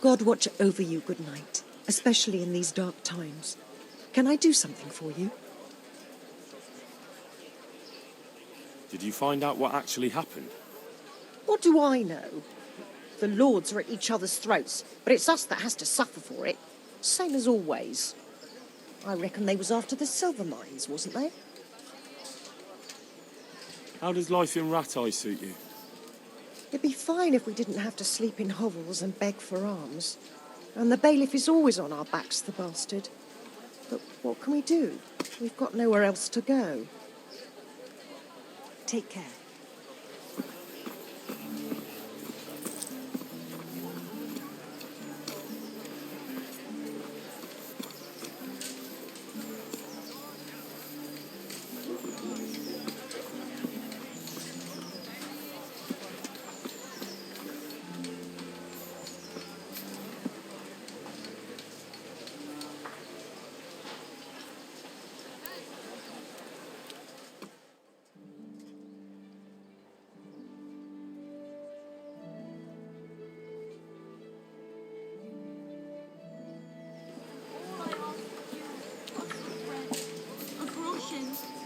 God watch over you, good night, especially in these dark times. Can I do something for you? Did you find out what actually happened? What do I know? The lords are at each other's throats, but it's us that has to suffer for it. Same as always. I reckon they was after the silver mines, wasn't they? How does life in Rat Eye suit you? It'd be fine if we didn't have to sleep in hovels and beg for alms. And the bailiff is always on our backs, the bastard. But what can we do? We've got nowhere else to go. Take care.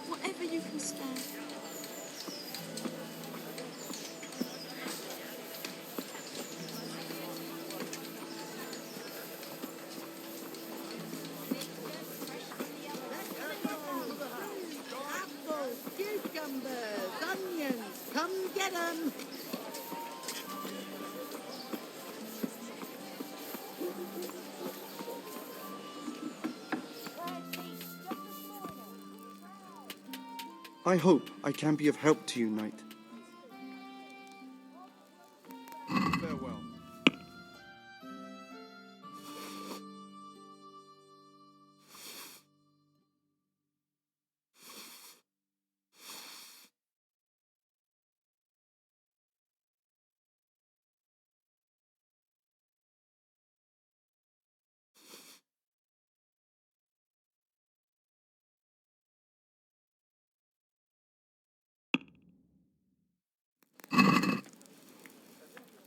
Whatever you can spare. Apples, cucumbers, onions, come get 'em! I hope I can be of help to you, knight. Farewell.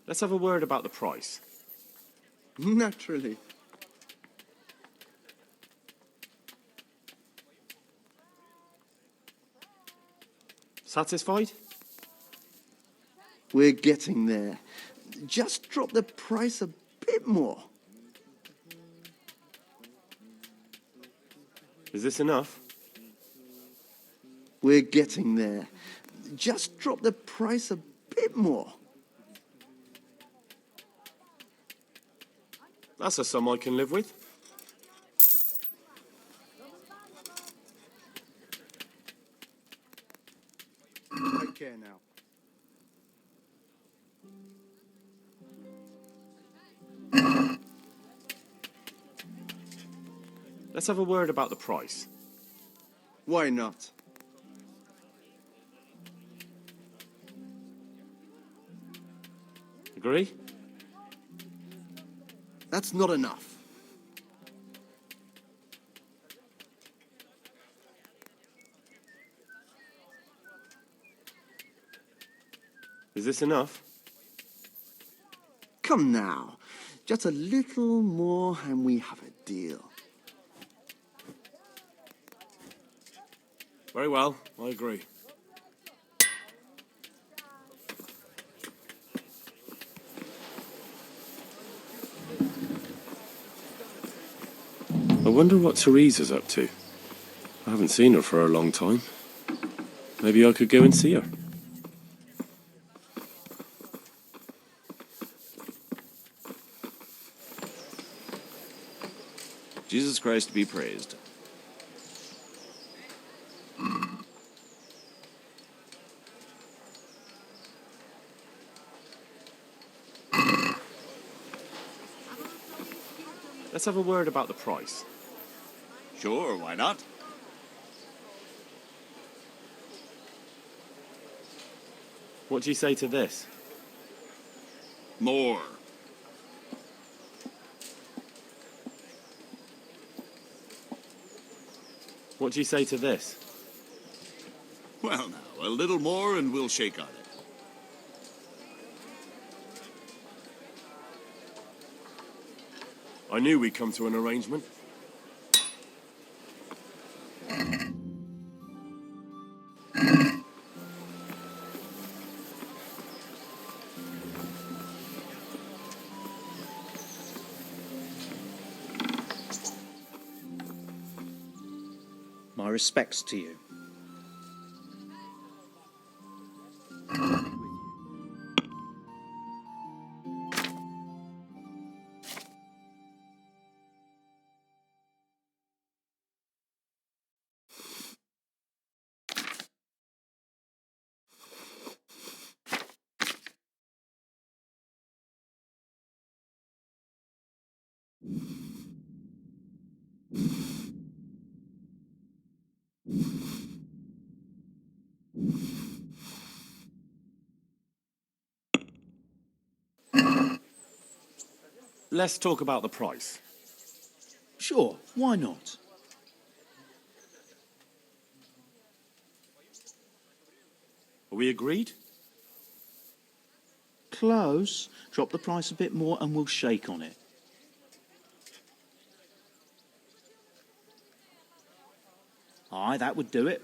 Let's have a word about the price. Naturally. Satisfied? We're getting there. Just drop the price a bit more. Is this enough? We're getting there. Just drop the price a bit more. That's a sum I can live with. Take care now. Let's have a word about the price. Why not? Agree? That's not enough. Is this enough? Come now. Just a little more and we have a deal. Very well, I agree. I wonder what Theresa's up to. I haven't seen her for a long time. Maybe I could go and see her. Jesus Christ be praised. Let's have a word about the price. Sure, why not? What do you say to this? More. What do you say to this? Well now, a little more and we'll shake on it. I knew we'd come to an arrangement. My respects to you. Let's talk about the price. Sure, why not? Are we agreed? Close. Drop the price a bit more and we'll shake on it. Aye, that would do it.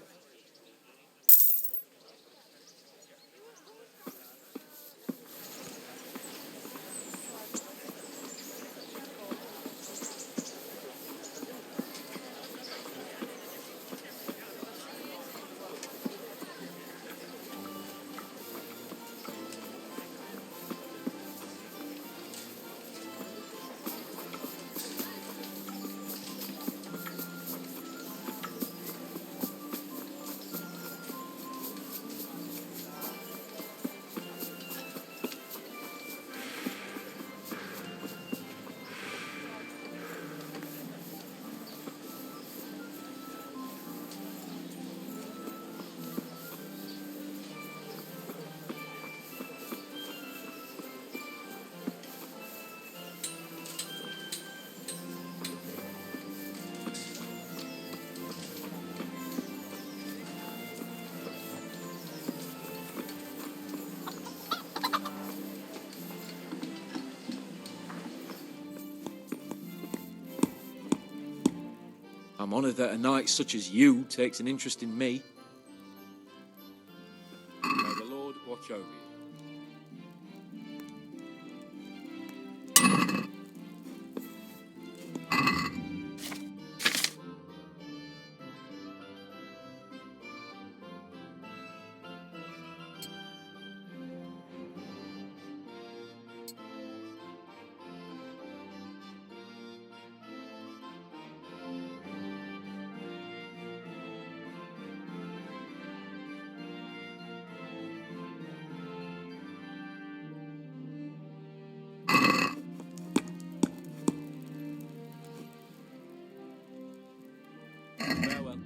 I'm honoured that a knight such as you takes an interest in me. May the Lord watch over you. Farewell.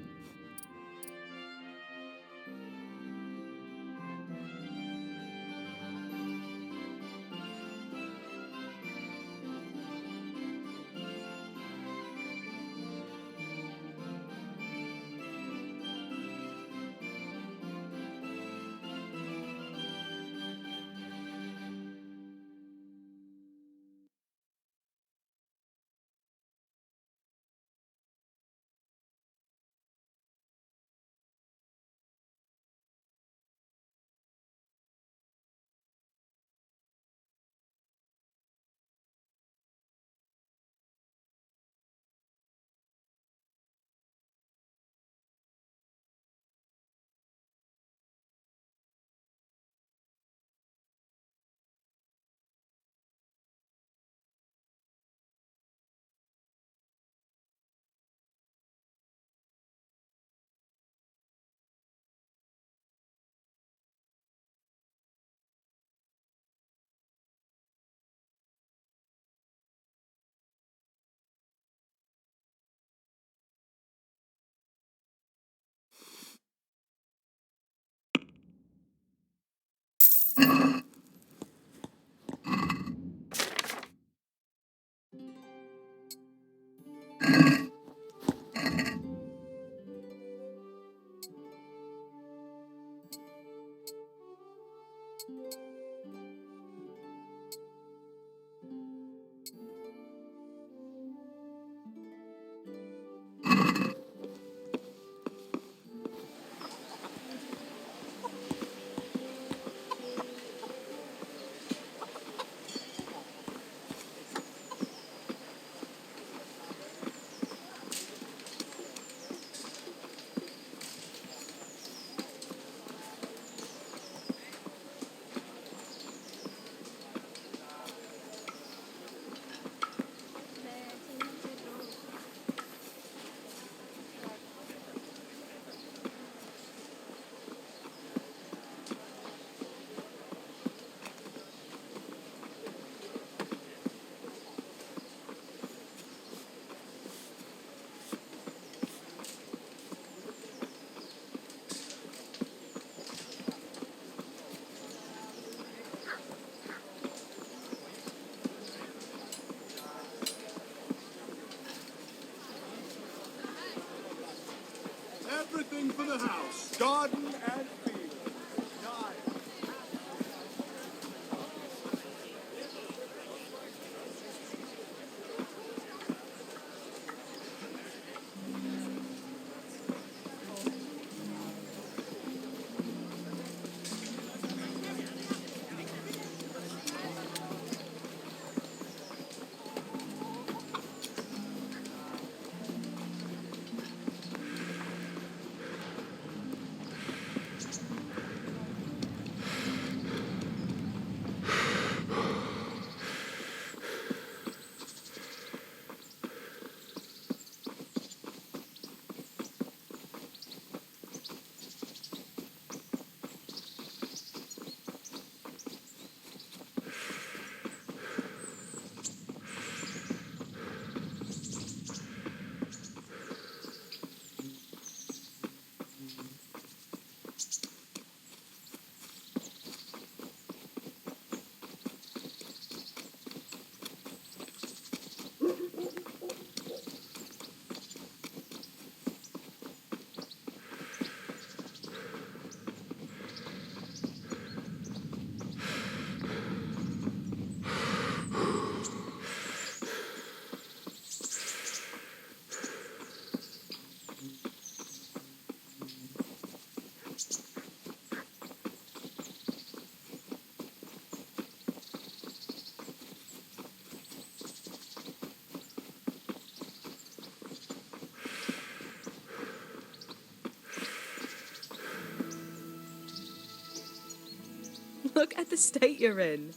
Look at the state you're in.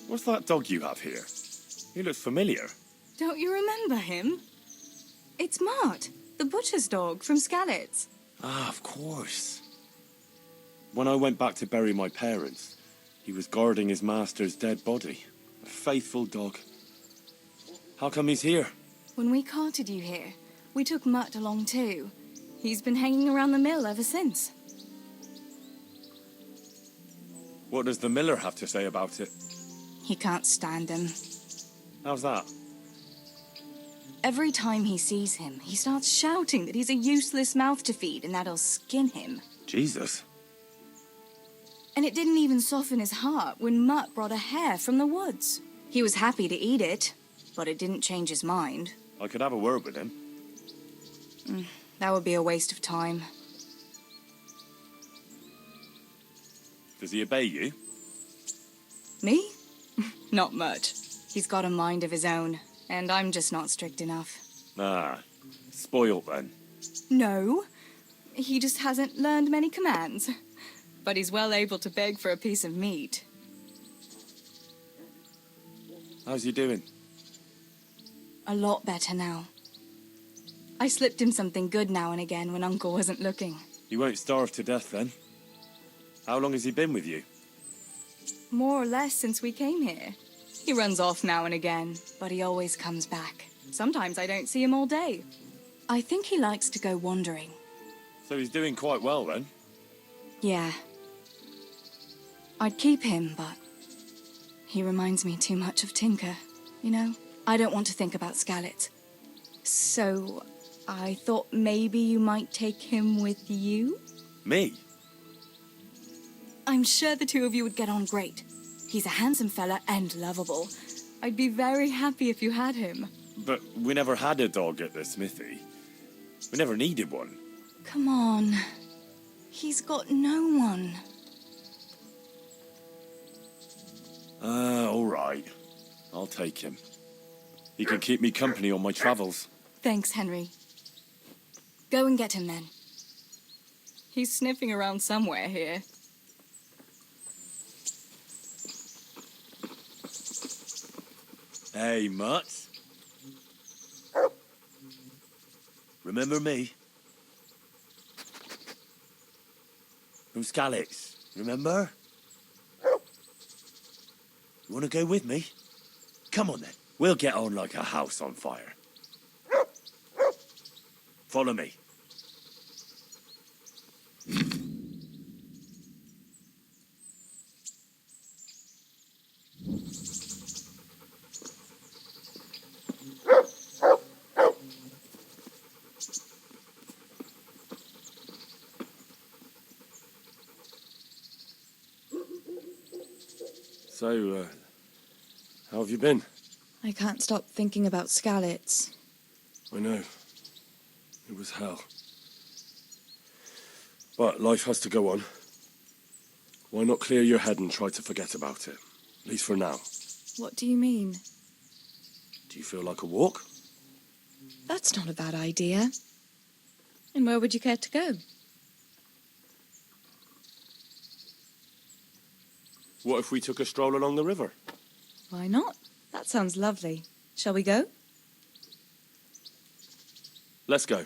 What's that dog you have here? He looks familiar. Don't you remember him? It's Mart, the butcher's dog from Skalitz. Ah, of course. When I went back to bury my parents, he was guarding his master's dead body. A faithful dog. How come he's here? When we carted you here, we took Mutt along too. He's been hanging around the mill ever since. What does the miller have to say about it? He can't stand him. How's that? Every time he sees him, he starts shouting that he's a useless mouth to feed and that he'll skin him. Jesus. And it didn't even soften his heart when Mutt brought a hare from the woods. He was happy to eat it, but it didn't change his mind. I could have a word with him. That would be a waste of time. Does he obey you? Me? Not much. He's got a mind of his own, and I'm just not strict enough. Ah, spoilt then. No, he just hasn't learned many commands. But he's well able to beg for a piece of meat. How's he doing? A lot better now. I slipped him something good now and again when Uncle wasn't looking. He won't starve to death then. How long has he been with you? More or less since we came here. He runs off now and again, but he always comes back. Sometimes I don't see him all day. I think he likes to go wandering. So he's doing quite well then? Yeah. I'd keep him, but he reminds me too much of Tinker, you know? I don't want to think about Skalitz. So I thought maybe you might take him with you? Me? I'm sure the two of you would get on great. He's a handsome fella and lovable. I'd be very happy if you had him. But we never had a dog at the smithy. We never needed one. Come on. He's got no one. All right. I'll take him. He can keep me company on my travels. Thanks, Henry. Go and get him then. He's sniffing around somewhere here. Hey, Mutt. Remember me? From Skalitz, remember? You want to go with me? Come on then. We'll get on like a house on fire. Follow me. So, how have you been? I can't stop thinking about Skalitz. I know. It was hell. But life has to go on. Why not clear your head and try to forget about it? At least for now. What do you mean? Do you feel like a walk? That's not a bad idea. And where would you care to go? What if we took a stroll along the river? Why not? That sounds lovely. Shall we go? Let's go.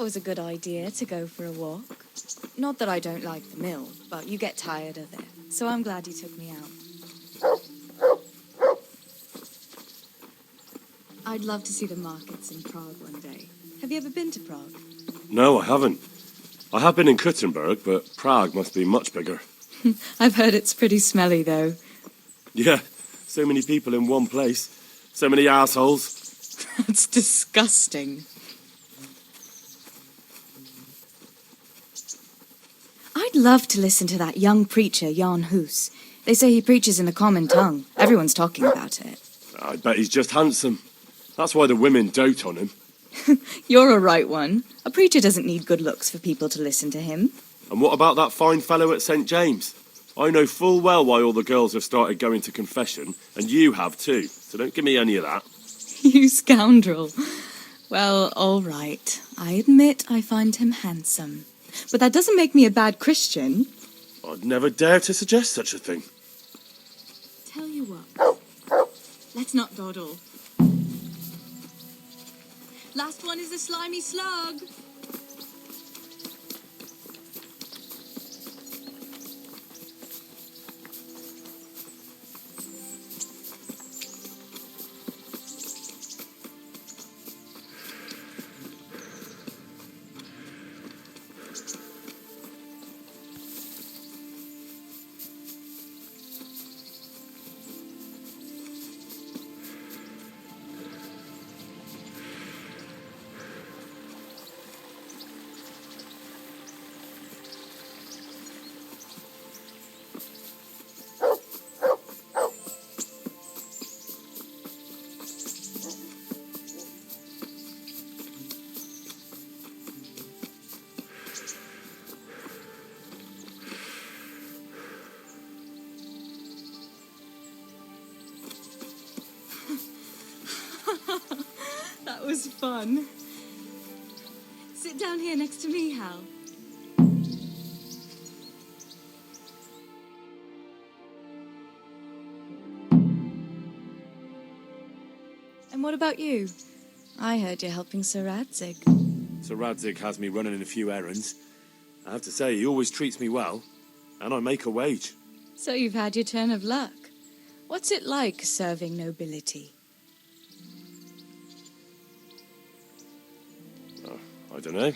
was a good idea to go for a walk. Not that I don't like the mill, but you get tired of it. So I'm glad you took me out. I'd love to see the markets in Prague one day. Have you ever been to Prague? No, I haven't. I have been in Kuttenberg, but Prague must be much bigger. I've heard it's pretty smelly, though. Yeah, so many people in one place. So many assholes. That's disgusting. I'd love to listen to that young preacher, Jan Hus. They say he preaches in the common tongue. Everyone's talking about it. I bet he's just handsome. That's why the women dote on him. You're a right one. A preacher doesn't need good looks for people to listen to him. And what about that fine fellow at St. James? I know full well why all the girls have started going to confession, and you have too, so don't give me any of that. You scoundrel. Well, all right. I admit I find him handsome. But that doesn't make me a bad Christian. I'd never dare to suggest such a thing. Tell you what. Let's not dawdle. Last one is a slimy slug. That was fun. Sit down here next to me, Hal. And what about you? I heard you're helping Sir Radzig. Sir Radzig has me running a few errands. I have to say, he always treats me well, and I make a wage. So you've had your turn of luck. What's it like serving nobility? I don't know.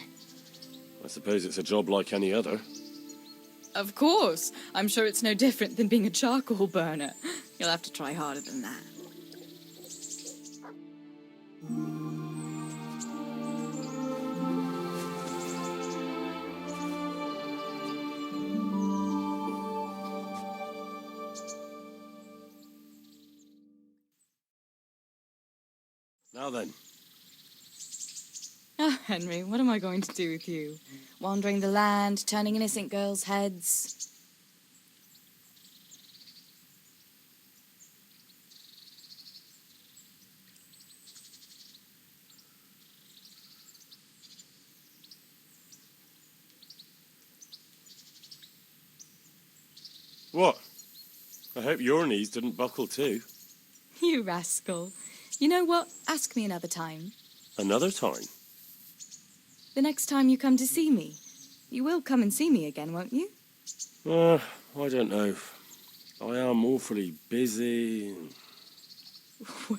I suppose it's a job like any other. Of course. I'm sure it's no different than being a charcoal burner. You'll have to try harder than that. Now then. Oh, Henry, what am I going to do with you? Wandering the land, turning innocent girls' heads. What? I hope your knees didn't buckle too. You rascal. You know what? Ask me another time. Another time? The next time you come to see me. You will come and see me again, won't you? I don't know. I am awfully busy.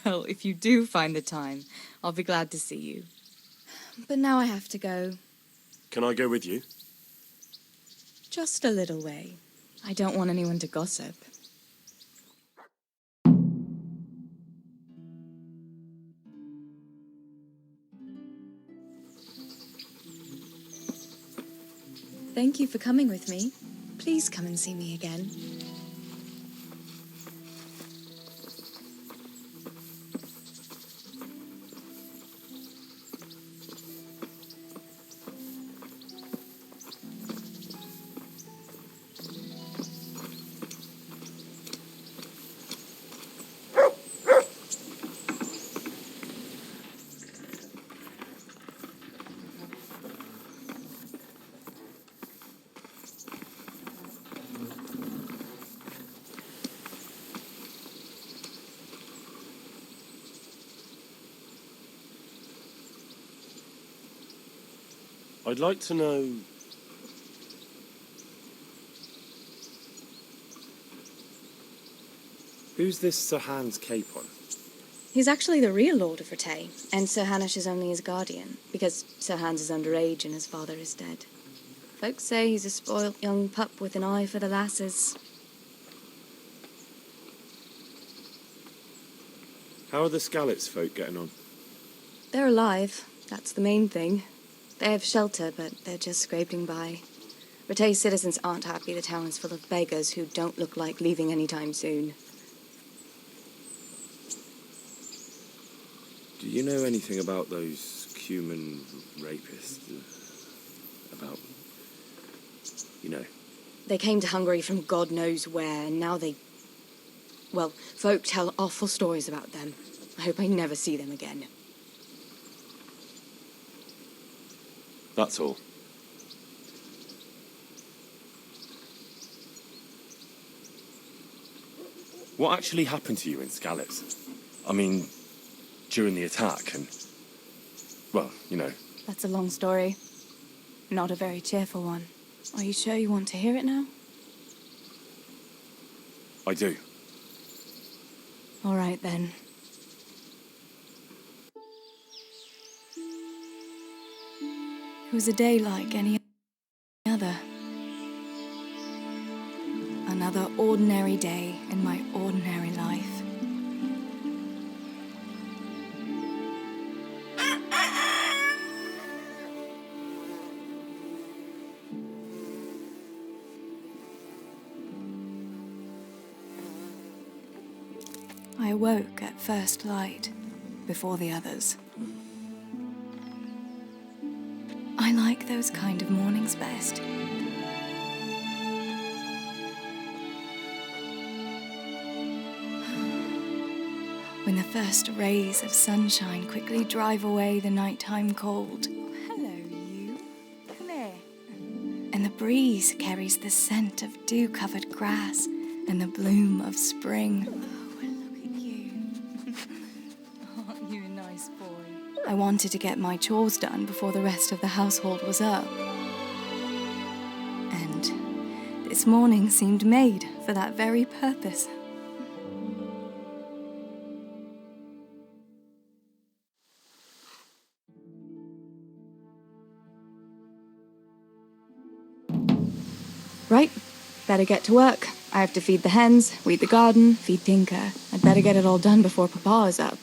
Well, if you do find the time, I'll be glad to see you. But now I have to go. Can I go with you? Just a little way. I don't want anyone to gossip. Thank you for coming with me. Please come and see me again. I'd like to know... Who's this Sir Hans Capon? He's actually the real Lord of Rete, and Sir Hanush is only his guardian, because Sir Hans is underage and his father is dead. Folks say he's a spoilt young pup with an eye for the lasses. How are the Skalitz folk getting on? They're alive, that's the main thing. They have shelter, but they're just scraping by. Rete's citizens aren't happy the town is full of beggars who don't look like leaving anytime soon. Do you know anything about those human rapists? About... you know... They came to Hungary from God knows where, and now they... Well, folk tell awful stories about them. I hope I never see them again. That's all. What actually happened to you in Skalitz? I mean, during the attack and... well, you know. That's a long story. Not a very cheerful one. Are you sure you want to hear it now? I do. All right, then. It was a day like any other. Another ordinary day in my ordinary life. I awoke at first light, before the others. I like those kind of mornings best. When the first rays of sunshine quickly drive away the nighttime cold. Oh, hello, you. Come here. And the breeze carries the scent of dew-covered grass and the bloom of spring. Oh, look at you. Aren't you a nice boy? I wanted to get my chores done before the rest of the household was up. And this morning seemed made for that very purpose. Right, better get to work. I have to feed the hens, weed the garden, feed Tinker. I'd better get it all done before Papa is up.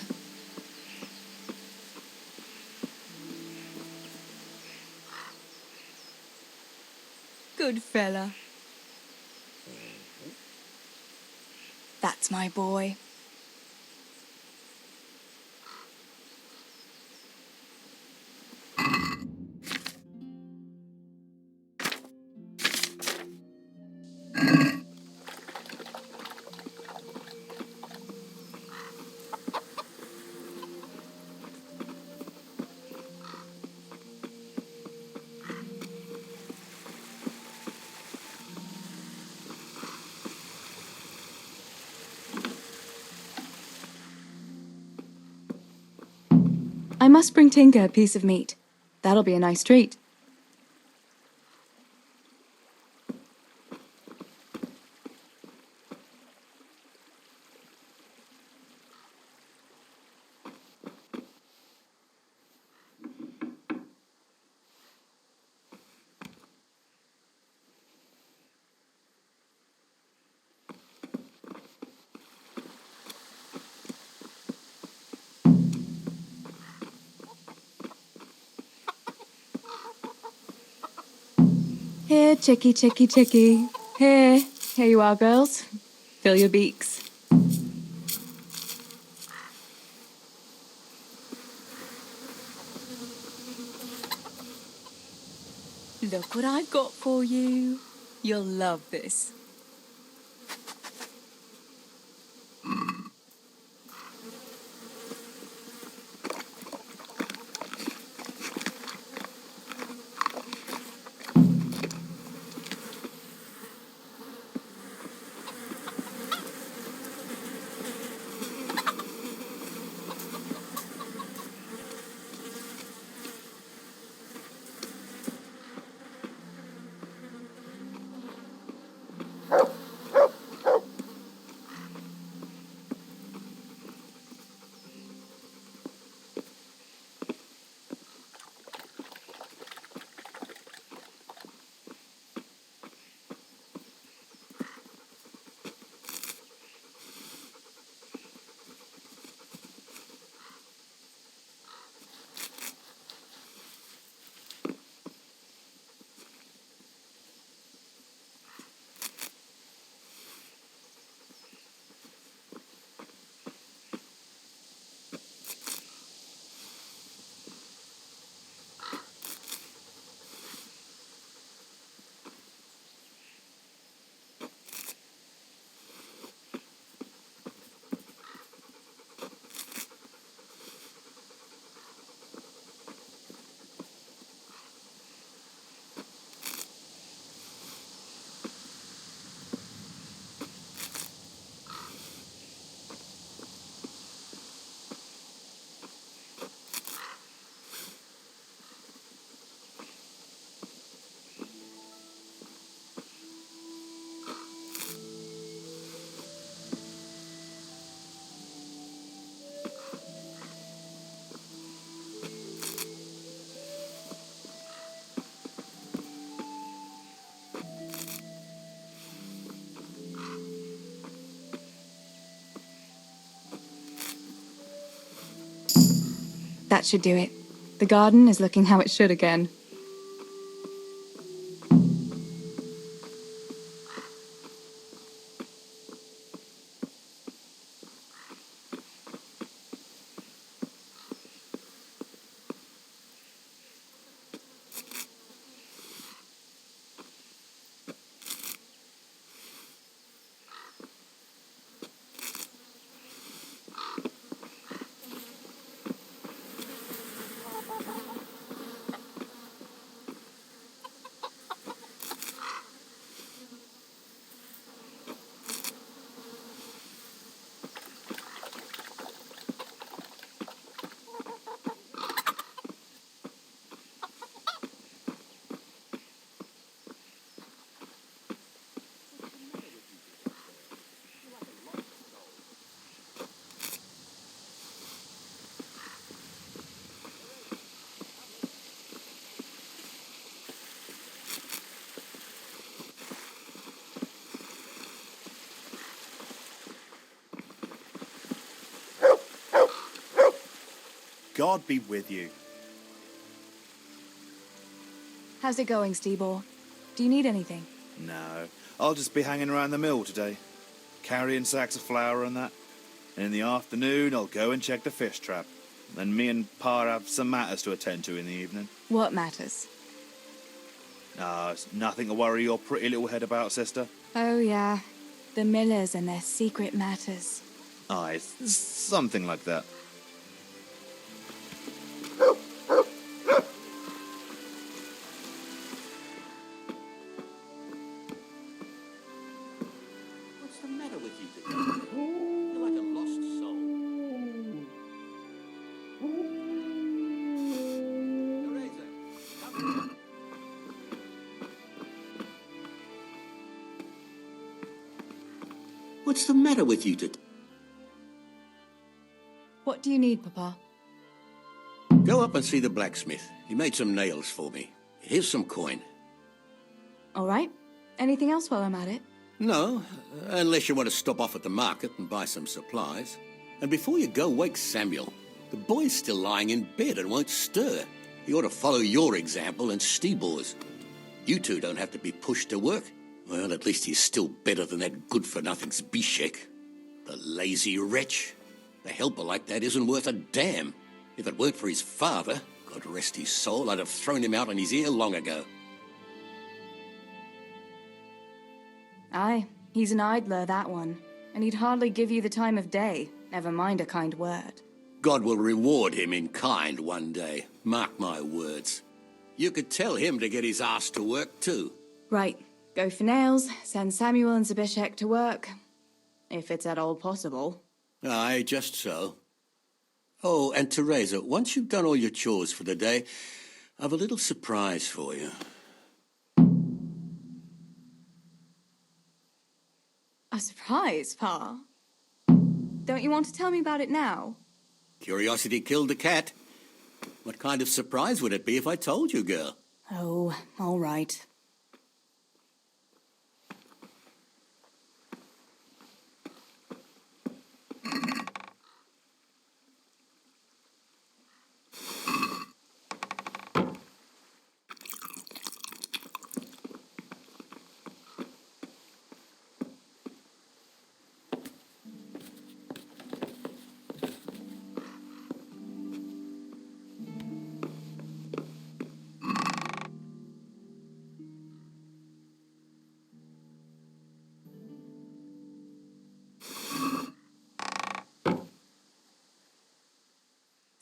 Good fella. That's my boy. I must bring Tinker a piece of meat. That'll be a nice treat. Here, chickie, chickie, chickie. Here you are, girls. Fill your beaks. Look what I've got for you. You'll love this. That should do it. The garden is looking how it should again. God be with you. How's it going, Stibor? Do you need anything? No, I'll just be hanging around the mill today, carrying sacks of flour and that. And in the afternoon, I'll go and check the fish trap. Then me and Pa have some matters to attend to in the evening. What matters? No, it's nothing to worry your pretty little head about, sister. Oh, yeah. The Millers and their secret matters. Aye, it's something like that. What's the matter with you today? You're like a lost soul. Theresa, come here. What's the matter with you today? What do you need, Papa? Go up and see the blacksmith. He made some nails for me. Here's some coin. All right. Anything else while I'm at it? No, unless you want to stop off at the market and buy some supplies. And before you go, wake Samuel. The boy's still lying in bed and won't stir. He ought to follow your example and Stibor's. You two don't have to be pushed to work. Well, at least he's still better than that good-for-nothing's Bishek. The lazy wretch. A helper like that isn't worth a damn. If it weren't for his father, God rest his soul, I'd have thrown him out on his ear long ago. Aye, he's an idler, that one. And he'd hardly give you the time of day, never mind a kind word. God will reward him in kind one day. Mark my words. You could tell him to get his ass to work, too. Right, go for nails, send Samuel and Zabishek to work. If it's at all possible. Aye, just so. Oh, and Theresa, once you've done all your chores for the day, I've a little surprise for you. A surprise, Pa? Don't you want to tell me about it now? Curiosity killed the cat. What kind of surprise would it be if I told you, girl? Oh, all right.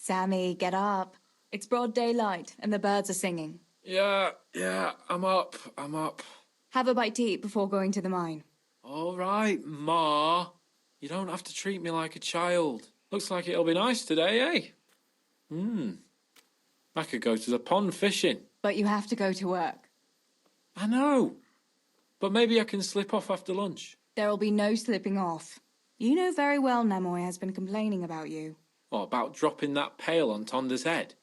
Sammy, get up. It's broad daylight, and the birds are singing. Yeah, I'm up. Have a bite to eat before going to the mine. All right, Ma. You don't have to treat me like a child. Looks like it'll be nice today, eh? I could go to the pond fishing. But you have to go to work. I know. But maybe I can slip off after lunch. There'll be no slipping off. You know very well Nemoy has been complaining about you. What about dropping that pail on Tonda's head?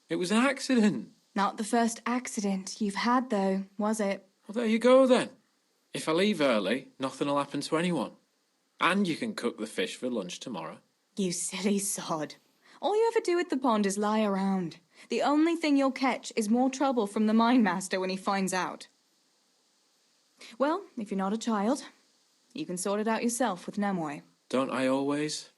It was an accident. Not the first accident you've had, though, was it? Well, there you go, then. If I leave early, nothing'll happen to anyone. And you can cook the fish for lunch tomorrow. You silly sod. All you ever do at the pond is lie around. The only thing you'll catch is more trouble from the mine master when he finds out. Well, if you're not a child, you can sort it out yourself with Nemoi. Don't I always?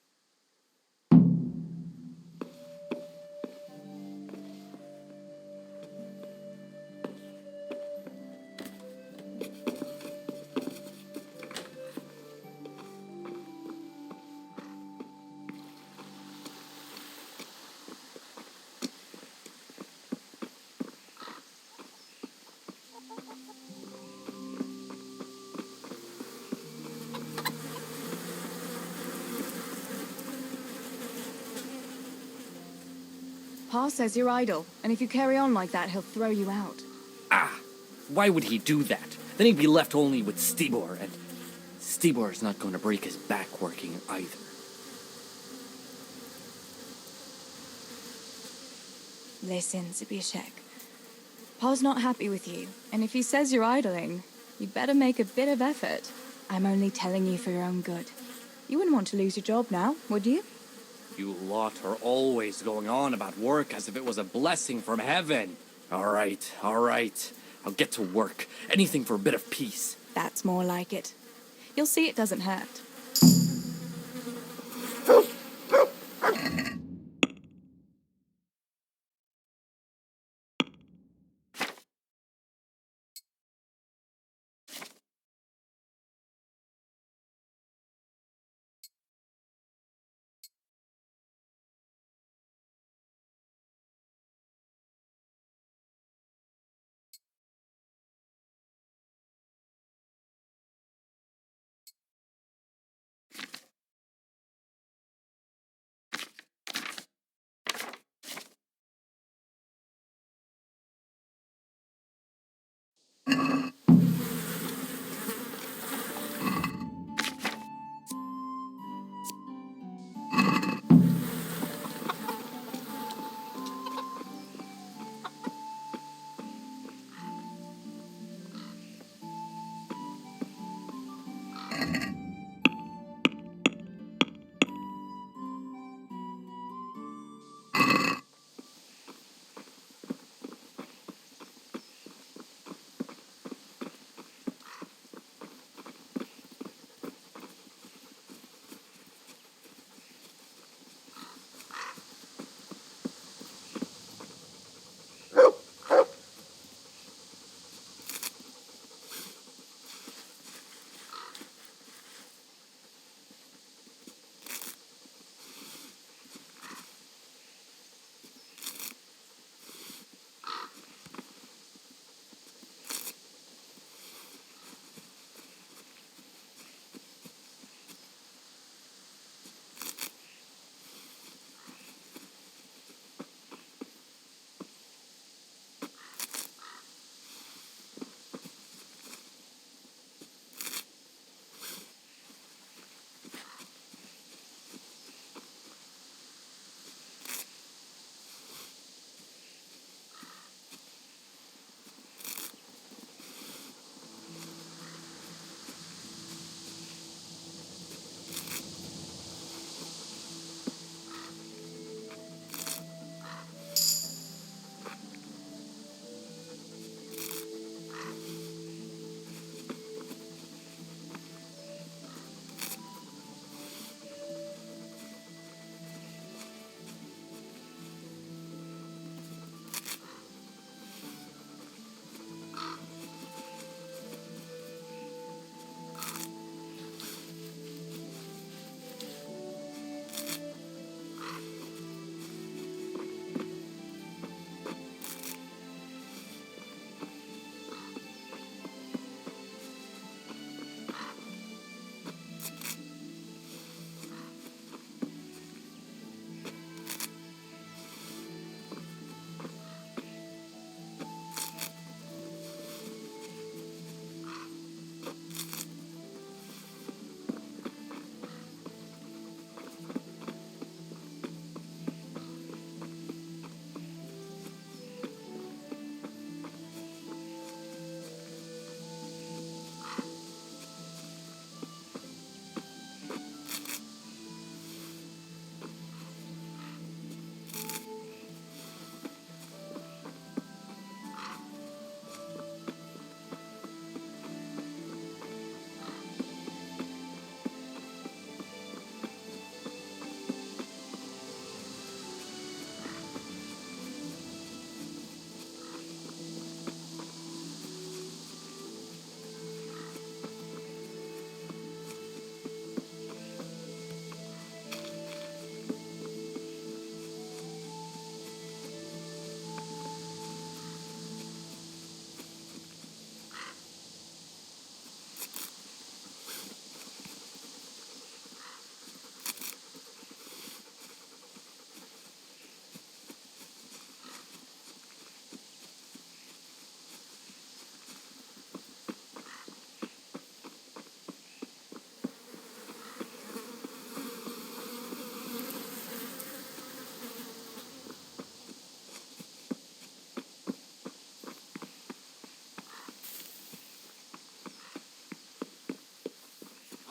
Pa says you're idle, and if you carry on like that, he'll throw you out. Ah! Why would he do that? Then he'd be left only with Stibor, and Stibor's not going to break his back working either. Listen, Zbyszek. Pa's not happy with you, and if he says you're idling, you'd better make a bit of effort. I'm only telling you for your own good. You wouldn't want to lose your job now, would you? You lot are always going on about work as if it was a blessing from heaven. All right. I'll get to work. Anything for a bit of peace. That's more like it. You'll see it doesn't hurt.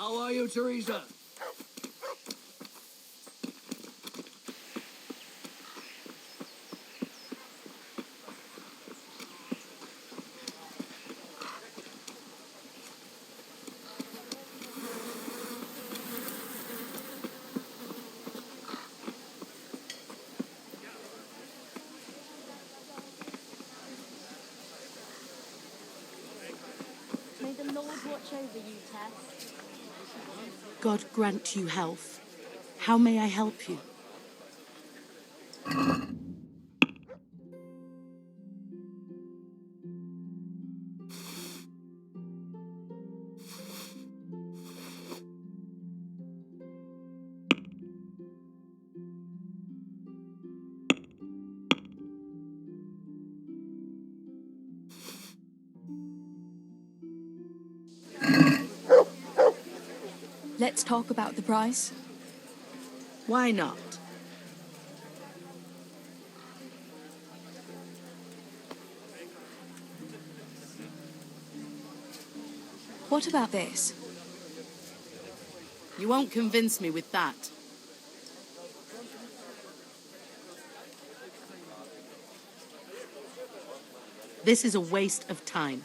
How are you, Theresa? May the Lord watch over you, Tess. God grant you health. How may I help you? Let's talk about the price. Why not? What about this? You won't convince me with that. This is a waste of time.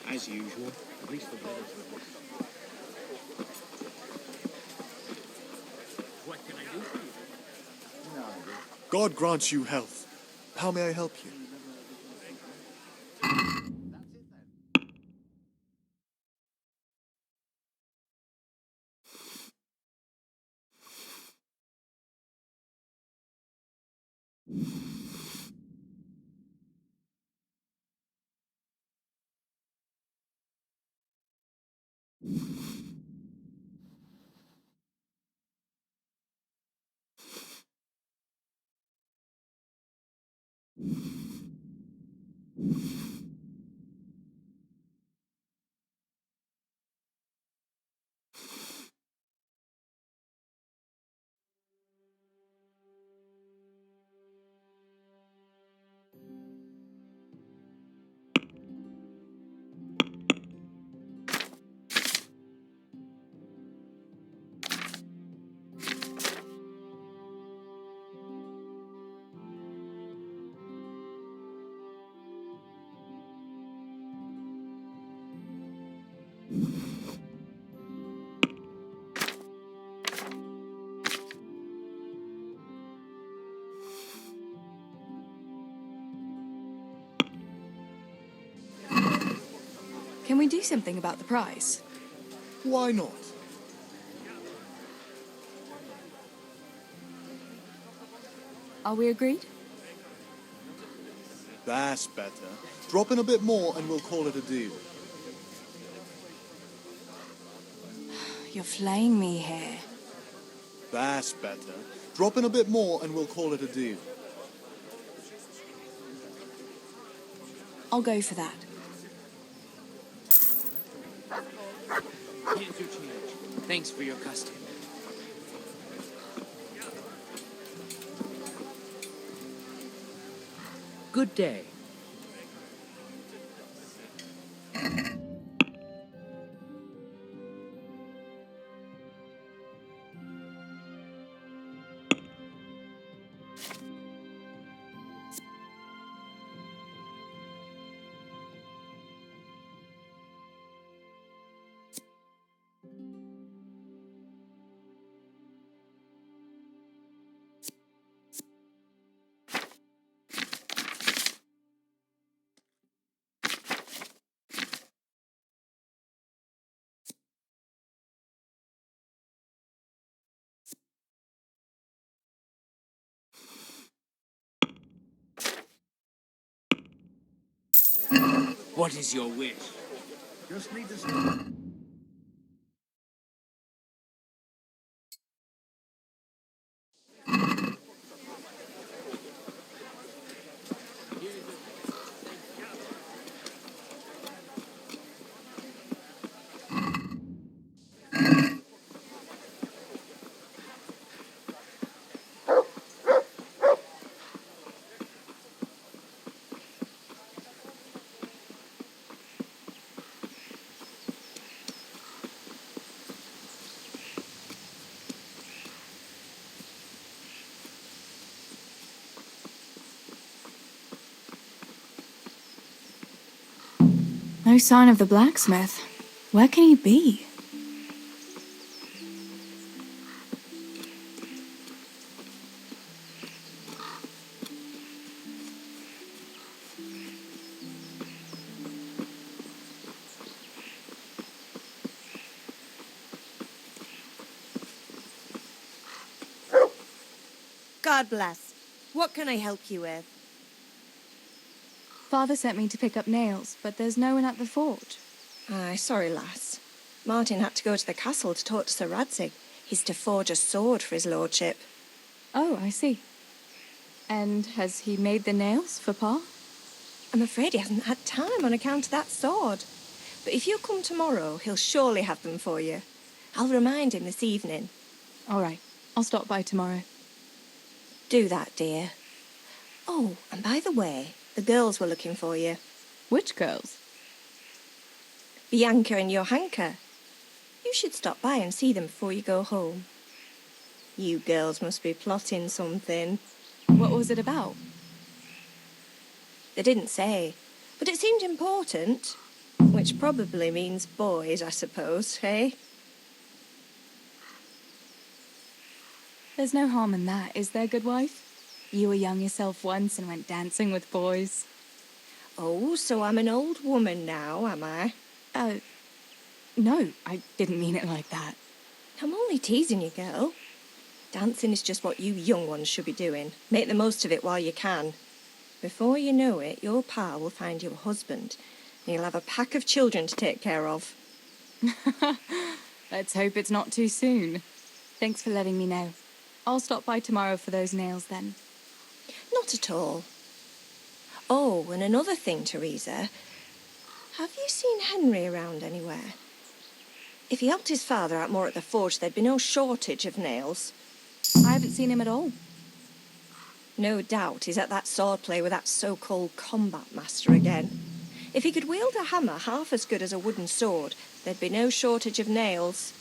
As usual, at least the weather's nice. What can I do for you? God grants you health. How may I help you? Can we do something about the price? Why not? Are we agreed? That's better. Drop in a bit more and we'll call it a deal. You're flaying me here. That's better. Drop in a bit more and we'll call it a deal. I'll go for that. Here's your change. Thanks for your custom. Good day. What is your wish? Just need to... No sign of the blacksmith. Where can he be? God bless. What can I help you with? Father sent me to pick up nails, but there's no one at the forge. Aye, sorry, lass. Martin had to go to the castle to talk to Sir Radzig. He's to forge a sword for his lordship. Oh, I see. And has he made the nails for Pa? I'm afraid he hasn't had time on account of that sword. But if you come tomorrow, he'll surely have them for you. I'll remind him this evening. All right, I'll stop by tomorrow. Do that, dear. Oh, and by the way, the girls were looking for you. Which girls? Bianca and Johanka. You should stop by and see them before you go home. You girls must be plotting something. What was it about? They didn't say, but it seemed important. Which probably means boys, I suppose, eh? There's no harm in that, is there, good wife? You were young yourself once and went dancing with boys. Oh, so I'm an old woman now, am I? No, I didn't mean it like that. I'm only teasing you, girl. Dancing is just what you young ones should be doing. Make the most of it while you can. Before you know it, your pa will find you a husband, and you'll have a pack of children to take care of. Let's hope it's not too soon. Thanks for letting me know. I'll stop by tomorrow for those nails then. Not at all. Oh, and another thing, Theresa. Have you seen Henry around anywhere? If he helped his father out more at the forge, there'd be no shortage of nails. I haven't seen him at all. No doubt he's at that sword play with that so-called combat master again. If he could wield a hammer half as good as a wooden sword, there'd be no shortage of nails.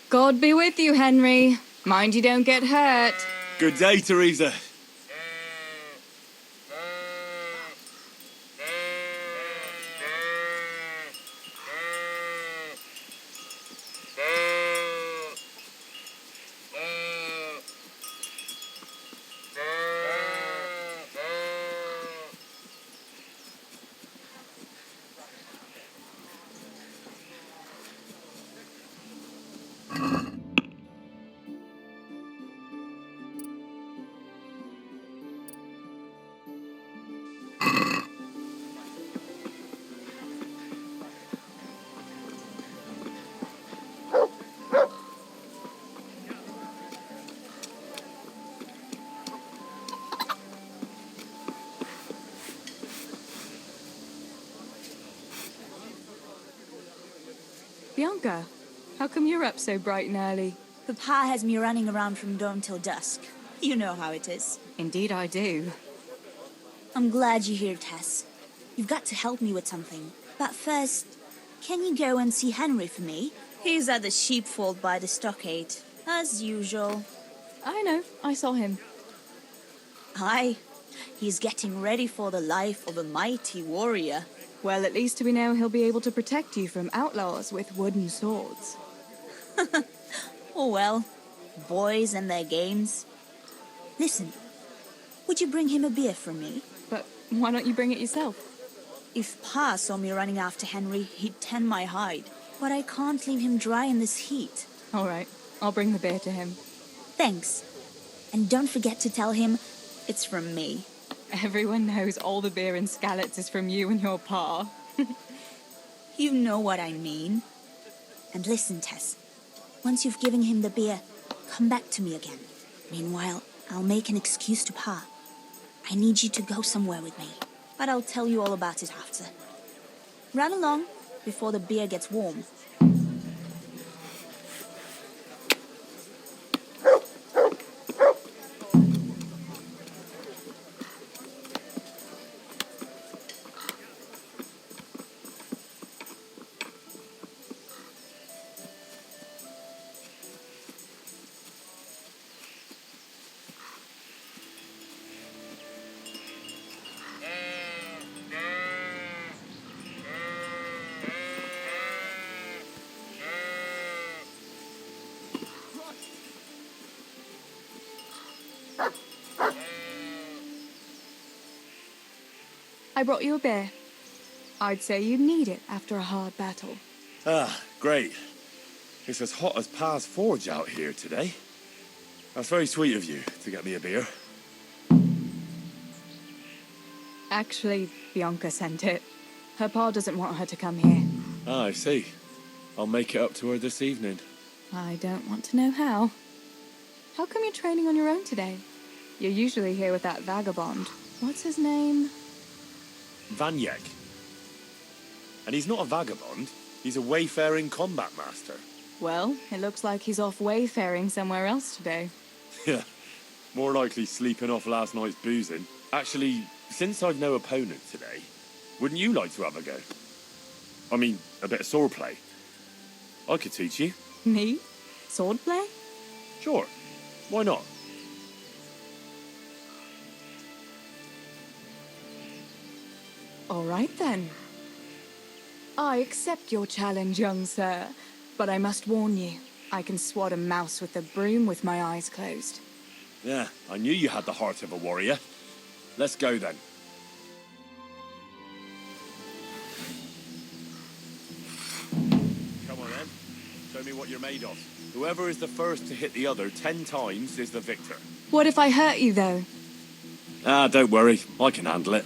God be with you, Henry. Mind you don't get hurt. Good day, Theresa. Bianca, how come you're up so bright and early? Papa has me running around from dawn till dusk. You know how it is. Indeed I do. I'm glad you're here, Tess. You've got to help me with something. But first, can you go and see Henry for me? He's at the sheepfold by the stockade, as usual. I know, I saw him. Aye, he's getting ready for the life of a mighty warrior. Well, at least we know he'll be able to protect you from outlaws with wooden swords. Oh well, boys and their games. Listen, Would you bring him a beer from me? But why don't you bring it yourself? If Pa saw me running after Henry, he'd tan my hide. But I can't leave him dry in this heat. All right, I'll bring the beer to him. Thanks. And don't forget to tell him it's from me. Everyone knows all the beer in Skalitz is from you and your pa. You know what I mean. And listen, Tess. Once you've given him the beer, come back to me again. Meanwhile, I'll make an excuse to Pa. I need you to go somewhere with me. But I'll tell you all about it after. Run along before the beer gets warm. I brought you a beer. I'd say you need it after a hard battle. Ah, great. It's as hot as Pa's forge out here today. That's very sweet of you to get me a beer. Actually, Bianca sent it. Her pa doesn't want her to come here. Ah, I see. I'll make it up to her this evening. I don't want to know how. How come you're training on your own today? You're usually here with that vagabond. What's his name? Vanyek. And he's not a vagabond. He's a wayfaring combat master. Well, it looks like he's off wayfaring somewhere else today. Yeah, more likely sleeping off last night's boozing. Actually, since I've no opponent today, wouldn't you like to have a go? I mean, a bit of swordplay. I could teach you. Me? Swordplay? Sure. Why not? All right, then. I accept your challenge, young sir. But I must warn you, I can swat a mouse with a broom with my eyes closed. Yeah, I knew you had the heart of a warrior. Let's go, then. Come on, then. Show me what you're made of. Whoever is the first to hit the other 10 times is the victor. What if I hurt you, though? Ah, don't worry. I can handle it.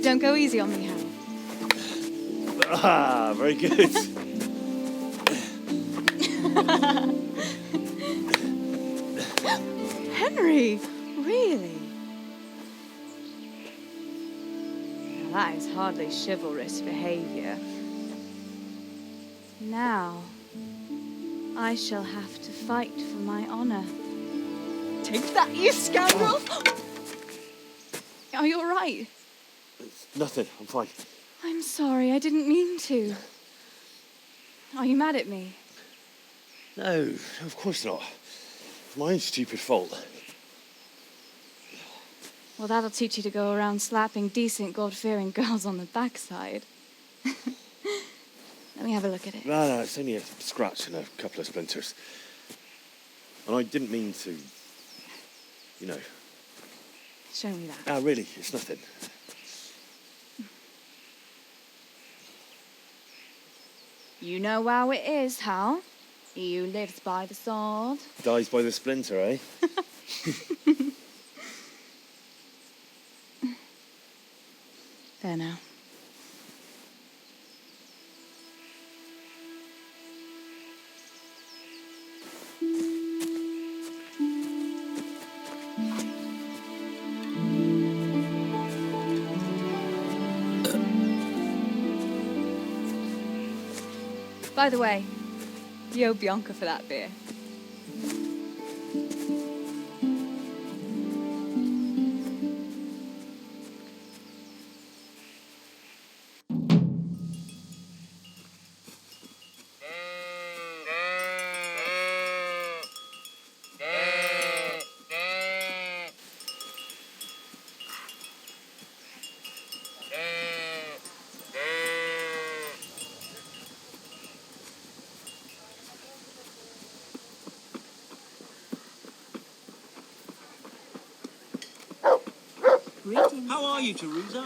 Don't go easy on me, Hal. Ah, very good. Henry, really? Now, that is hardly chivalrous behavior. Now, I shall have to fight for my honor. Take that, you scoundrel! Are you all right? Nothing, I'm fine. I'm sorry, I didn't mean to. Are you mad at me? No, of course not. It's my own stupid fault. Well, that'll teach you to go around slapping decent, God-fearing girls on the backside. Let me have a look at it. No, it's only a scratch and a couple of splinters. And I didn't mean to, you know. Show me that. Ah, really, it's nothing. You know how it is, Hal. He who lives by the sword Dies by the splinter, eh? There now. By the way, you owe Bianca for that beer. How are you, Theresa?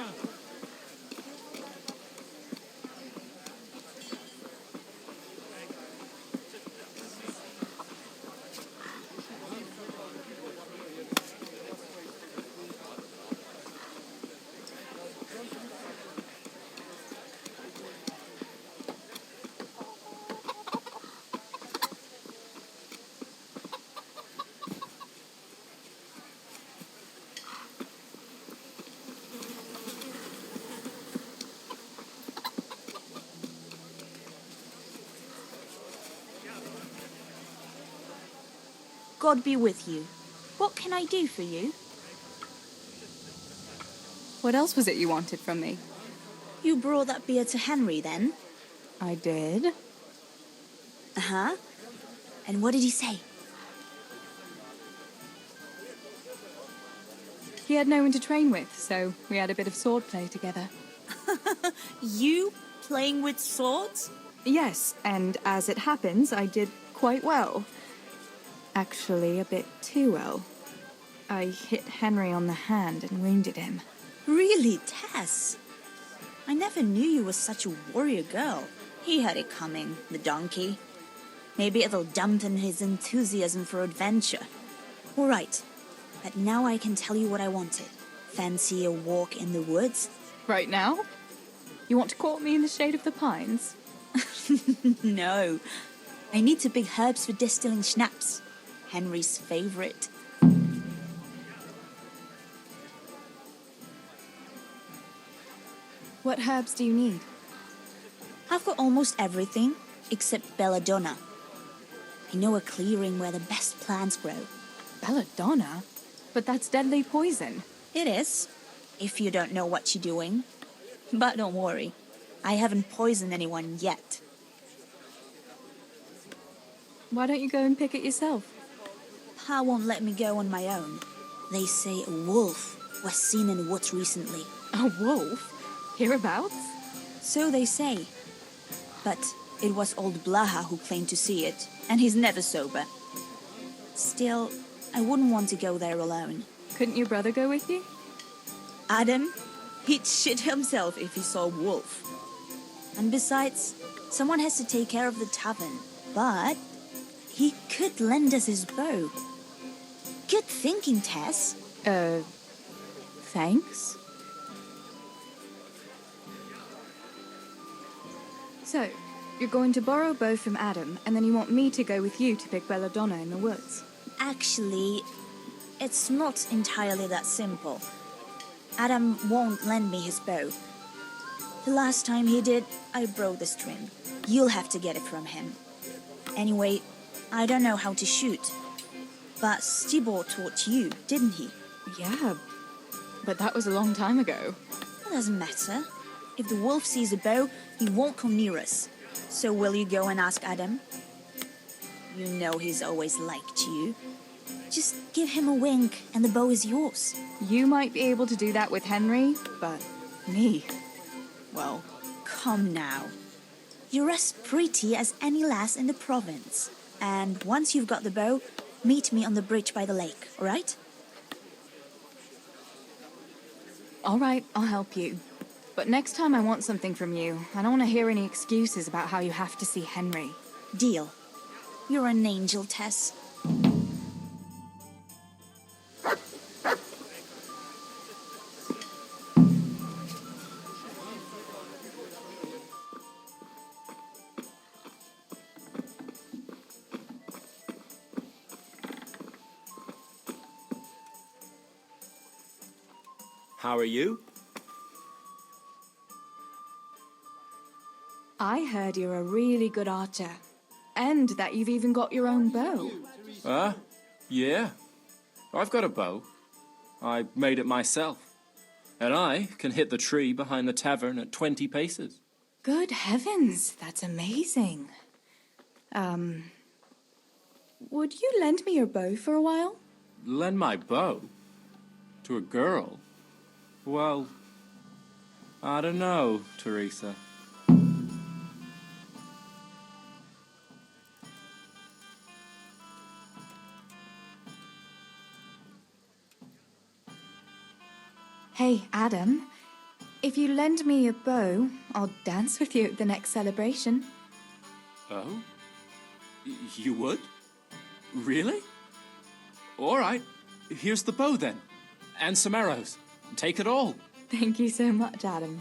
God be with you. What can I do for you? What else was it you wanted from me? You brought that beer to Henry, then? I did. Uh-huh. And what did he say? He had no one to train with, so we had a bit of sword play together. You playing with swords? Yes, and as it happens, I did quite well. Actually, a bit too well. I hit Henry on the hand and wounded him. Really, Tess? I never knew you were such a warrior girl. He had it coming, the donkey. Maybe it'll dampen his enthusiasm for adventure. All right, but now I can tell you what I wanted. Fancy a walk in the woods? Right now? You want to court me in the shade of the pines? No. I need to pick herbs for distilling schnapps. Henry's favorite. What herbs do you need? I've got almost everything, except belladonna. I know a clearing where the best plants grow. Belladonna? But that's deadly poison. It is, if you don't know what you're doing. But don't worry, I haven't poisoned anyone yet. Why don't you go and pick it yourself? Pa won't let me go on my own. They say a wolf was seen in the woods recently. A wolf? Hereabouts? So they say. But it was old Blaha who claimed to see it, and he's never sober. Still, I wouldn't want to go there alone. Couldn't your brother go with you? Adam? He'd shit himself if he saw a wolf. And besides, someone has to take care of the tavern. But he could lend us his bow. Good thinking, Tess. Thanks. So, you're going to borrow a bow from Adam, and then you want me to go with you to pick belladonna in the woods? Actually, it's not entirely that simple. Adam won't lend me his bow. The last time he did, I broke the string. You'll have to get it from him. Anyway, I don't know how to shoot. But Stibor taught you, didn't he? Yeah, but that was a long time ago. It doesn't matter. If the wolf sees a bow, he won't come near us. So will you go and ask Adam? You know he's always liked you. Just give him a wink and the bow is yours. You might be able to do that with Henry, but me, well... Come now. You're as pretty as any lass in the province. And once you've got the bow, meet me on the bridge by the lake, all right? All right, I'll help you. But next time I want something from you, I don't want to hear any excuses about how you have to see Henry. Deal. You're an angel, Tess. How are you? I heard you're a really good archer. And that you've even got your own bow. Yeah. I've got a bow. I made it myself. And I can hit the tree behind the tavern at 20 paces. Good heavens, that's amazing. Would you lend me your bow for a while? Lend my bow? To a girl? Well, I don't know, Theresa. Hey, Adam. If you lend me your bow, I'll dance with you at the next celebration. Oh? You would? Really? All right. Here's the bow, then. And some arrows. Take it all. Thank you so much, Adam.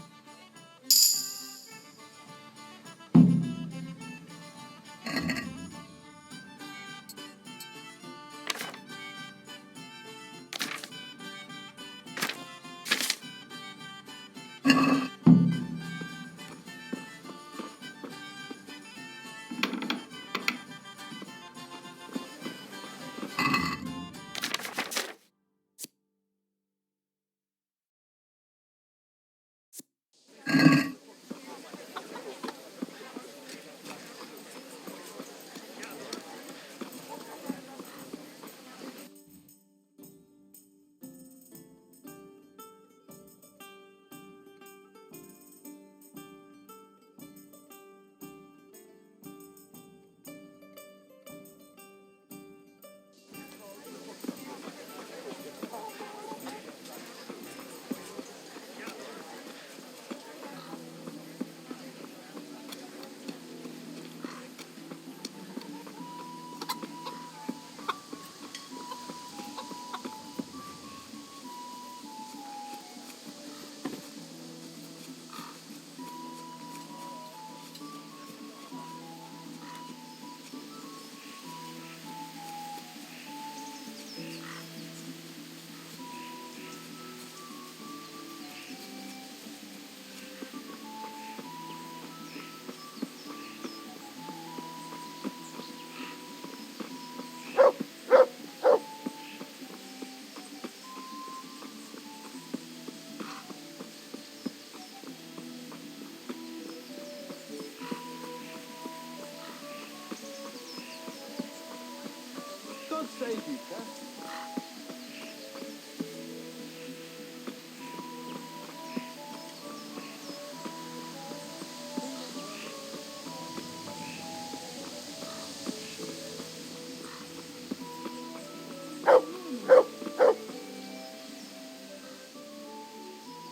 God save you, Cat.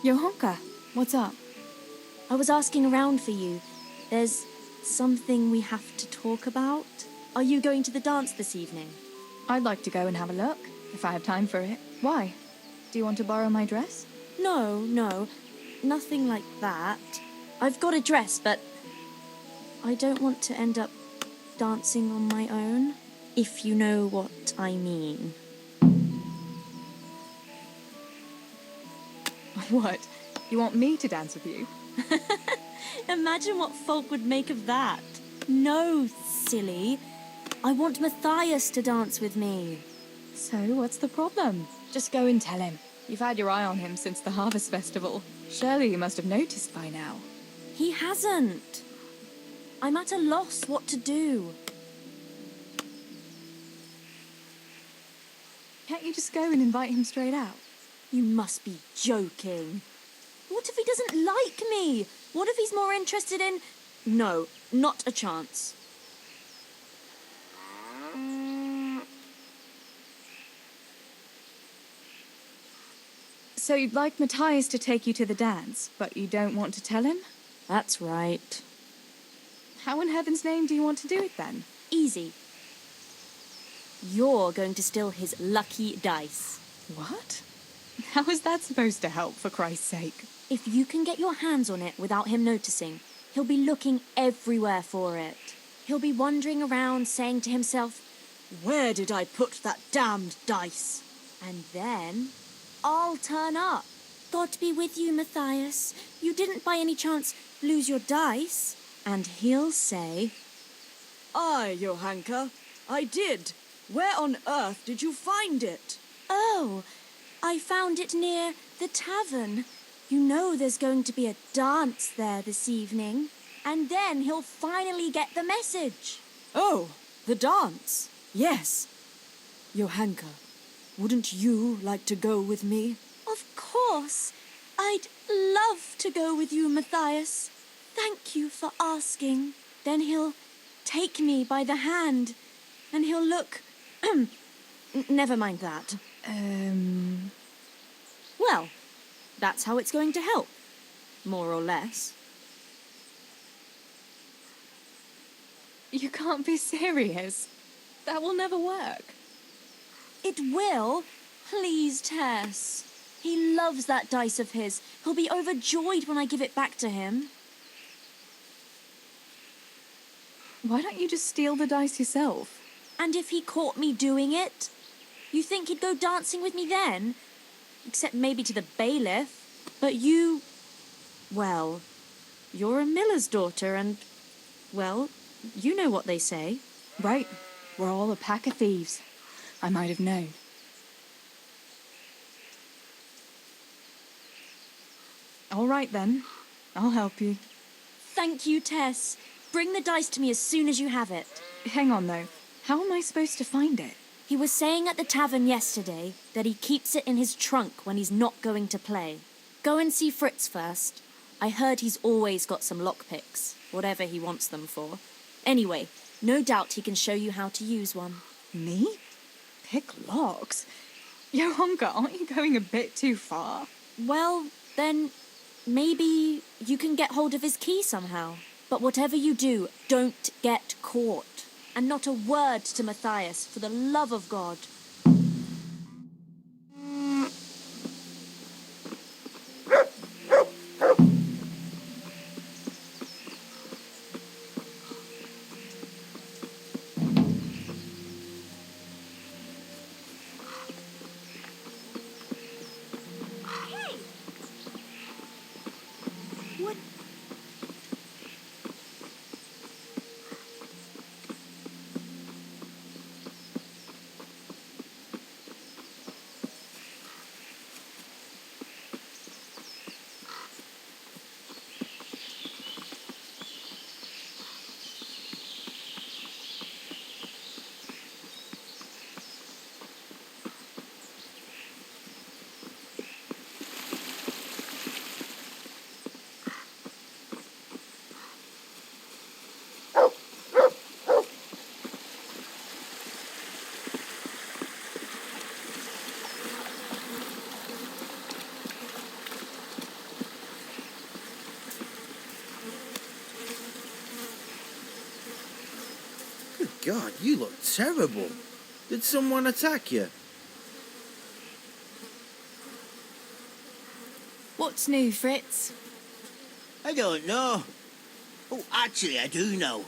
Johanka, what's up? I was asking around for you. There's something we have to talk about. Are you going to the dance this evening? I'd like to go and have a look, if I have time for it. Why? Do you want to borrow my dress? No, nothing like that. I've got a dress, but I don't want to end up dancing on my own, if you know what I mean. What? You want me to dance with you? Imagine what folk would make of that. No, silly. I want Mathias to dance with me. So, what's the problem? Just go and tell him. You've had your eye on him since the Harvest Festival. Surely you must have noticed by now. He hasn't. I'm at a loss what to do. Can't you just go and invite him straight out? You must be joking. What if he doesn't like me? What if he's more interested in... No, not a chance. So you'd like Mathias to take you to the dance, but you don't want to tell him? That's right. How in heaven's name do you want to do it then? Easy. You're going to steal his lucky dice. What? How is that supposed to help, for Christ's sake? If you can get your hands on it without him noticing, he'll be looking everywhere for it. He'll be wandering around saying to himself, "Where did I put that damned dice?" And then I'll turn up. God be with you, Mathias. You didn't by any chance lose your dice? And he'll say, "Aye, Johanka, I did. Where on earth did you find it?" "Oh, I found it near the tavern. You know there's going to be a dance there this evening." And then he'll finally get the message. "Oh, the dance. Yes. Johanka, wouldn't you like to go with me?" "Of course. I'd love to go with you, Mathias. Thank you for asking." Then he'll take me by the hand, and he'll look... Never mind that. Well, that's how it's going to help. More or less. You can't be serious. That will never work. It will. Please, Tess. He loves that dice of his. He'll be overjoyed when I give it back to him. Why don't you just steal the dice yourself? And if he caught me doing it? You think he'd go dancing with me then? Except maybe to the bailiff. But you... Well, you're a miller's daughter and... Well, you know what they say. Right. We're all a pack of thieves. I might have known. All right, then. I'll help you. Thank you, Tess. Bring the dice to me as soon as you have it. Hang on, though. How am I supposed to find it? He was saying at the tavern yesterday that he keeps it in his trunk when he's not going to play. Go and see Fritz first. I heard he's always got some lockpicks, whatever he wants them for. Anyway, no doubt he can show you how to use one. Me? Pick locks? Johanka, aren't you going a bit too far? Well, then maybe you can get hold of his key somehow. But whatever you do, don't get caught. And not a word to Mathias, for the love of God. God, you look terrible. Did someone attack you? What's new, Fritz? I don't know. Oh, actually, I do know.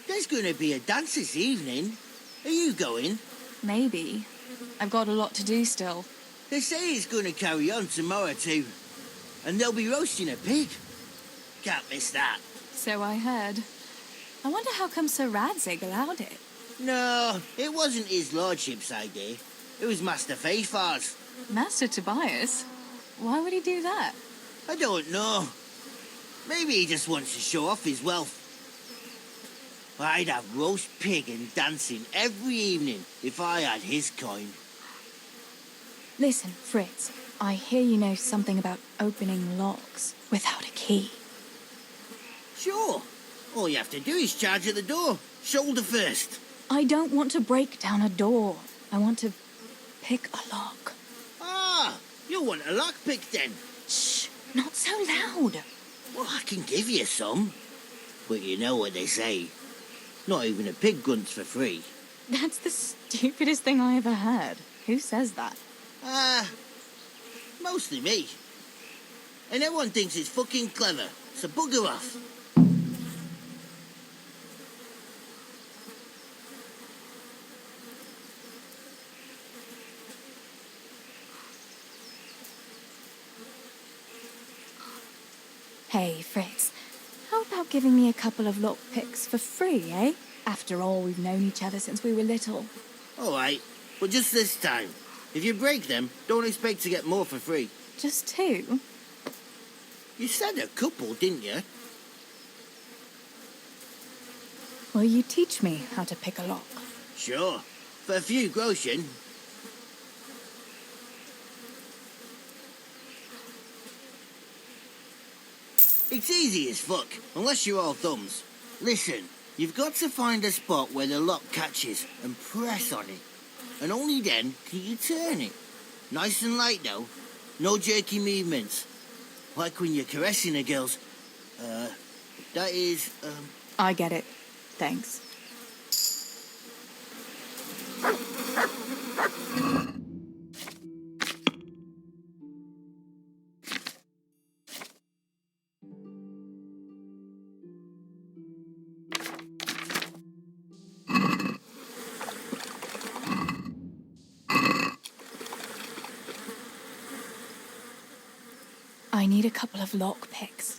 There's going to be a dance this evening. Are you going? Maybe. I've got a lot to do still. They say it's going to carry on tomorrow too. And they'll be roasting a pig. Can't miss that. So I heard. I wonder how come Sir Radzig allowed it. No, it wasn't his lordship's idea. It was Master Faithfar's. Master Tobias? Why would he do that? I don't know. Maybe he just wants to show off his wealth. I'd have roast pig and dancing every evening if I had his coin. Listen, Fritz, I hear you know something about opening locks without a key. Sure. All you have to do is charge at the door, shoulder first. I don't want to break down a door. I want to pick a lock. Ah, you want a lockpick then? Shh, not so loud. Well, I can give you some. But you know what they say. Not even a pig grunts for free. That's the stupidest thing I ever heard. Who says that? Mostly me. And everyone thinks it's fucking clever, so bugger off. Hey, Fritz, how about giving me a couple of lockpicks for free, eh? After all, we've known each other since we were little. All right, but just this time. If you break them, don't expect to get more for free. Just two? You said a couple, didn't you? Will you teach me how to pick a lock? Sure. For a few groschen. It's easy as fuck, unless you're all thumbs. Listen, you've got to find a spot where the lock catches and press on it. And only then can you turn it. Nice and light, though. No jerky movements. Like when you're caressing a girl's... that is, I get it. Thanks. I need a couple of lockpicks.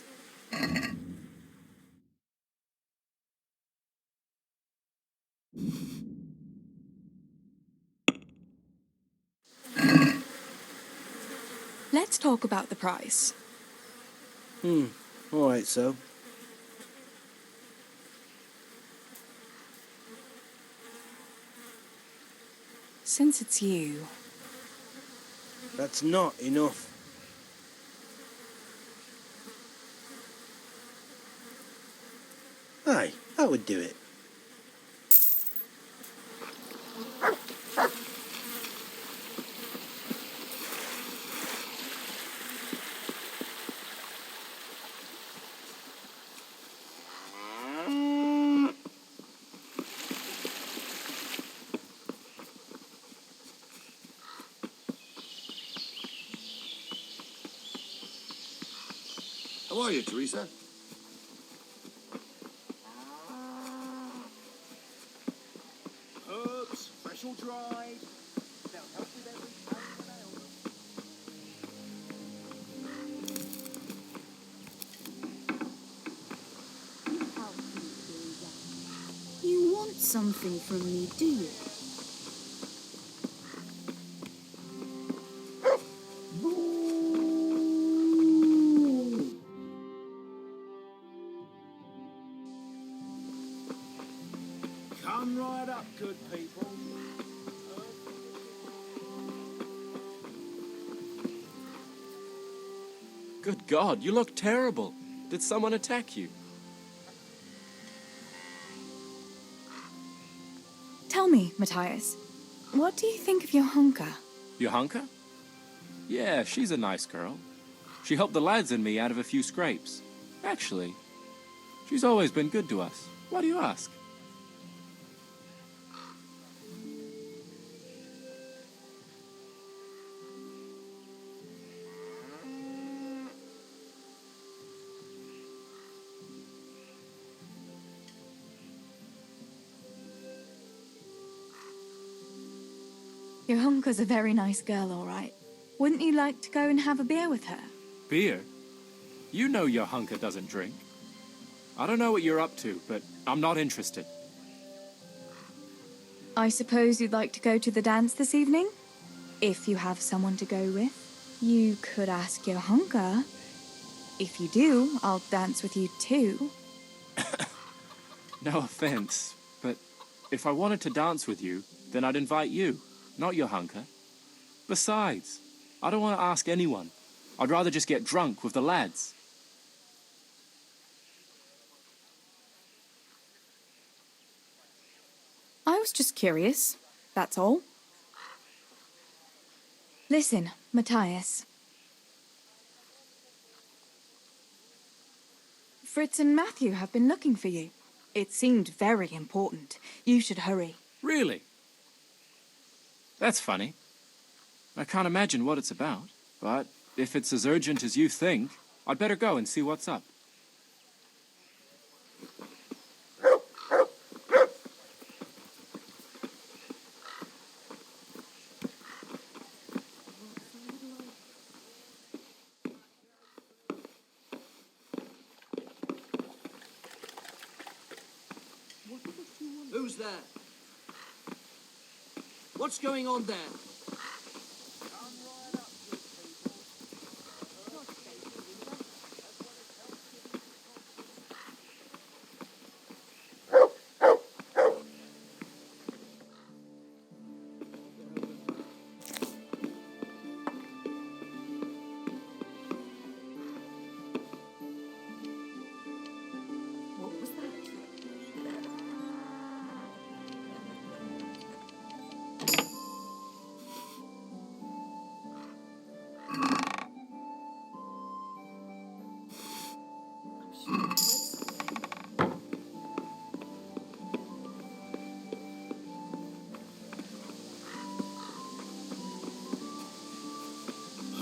Let's talk about the price. All right, so. Since it's you... That's not enough. Aye, I would do it. How are you, Theresa? Herbs, fresh or dried. They'll help with every You want something from me, do you? Come right up, good people. Good God, you look terrible. Did someone attack you? Tell me, Mathias, what do you think of Johanka? Johanka? Yeah, she's a nice girl. She helped the lads and me out of a few scrapes. Actually, she's always been good to us. Why do you ask? Johanka's a very nice girl, all right. Wouldn't you like to go and have a beer with her? Beer? You know Johanka doesn't drink. I don't know what you're up to, but I'm not interested. I suppose you'd like to go to the dance this evening? if you have someone to go with. You could ask Johanka. If you do, I'll dance with you too. No offense, but if I wanted to dance with you, then I'd invite you, not Johanka. Besides, I don't want to ask anyone. I'd rather just get drunk with the lads. I was just curious, that's all. Listen, Mathias. Fritz and Matthew have been looking for you. It seemed very important. You should hurry. Really? That's funny. I can't imagine what it's about, but if it's as urgent as you think, I'd better go and see what's up. Who's there? What's going on there?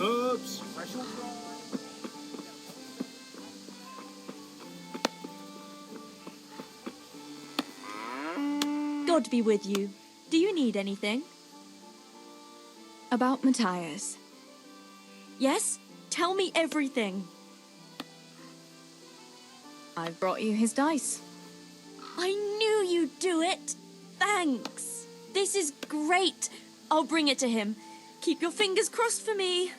Herbs, fresh or dry? God be with you. Do you need anything? About Mathias. Yes? Tell me everything. I've brought you his dice. I knew you'd do it. Thanks. This is great. I'll bring it to him. Keep your fingers crossed for me.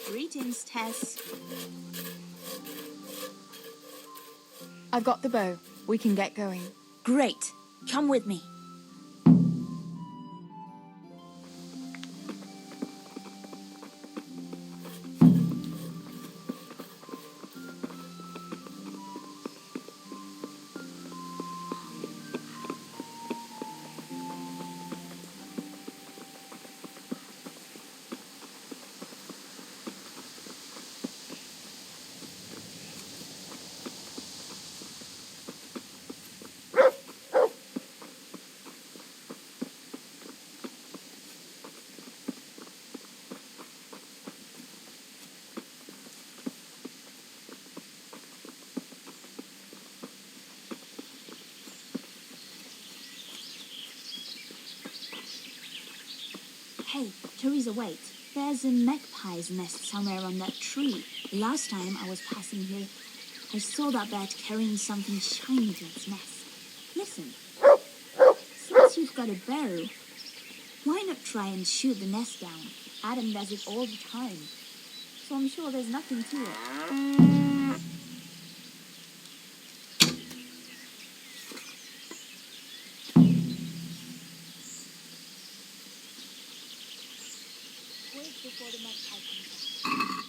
Greetings, Tess. I've got the bow. We can get going. Great. Come with me. Hey, Theresa, wait. There's a magpie's nest somewhere on that tree. Last time I was passing here, I saw that bird carrying something shiny to its nest. Listen, since you've got a bow, why not try and shoot the nest down? Adam does it all the time, so I'm sure there's nothing to it. Wait before the magpie comes out.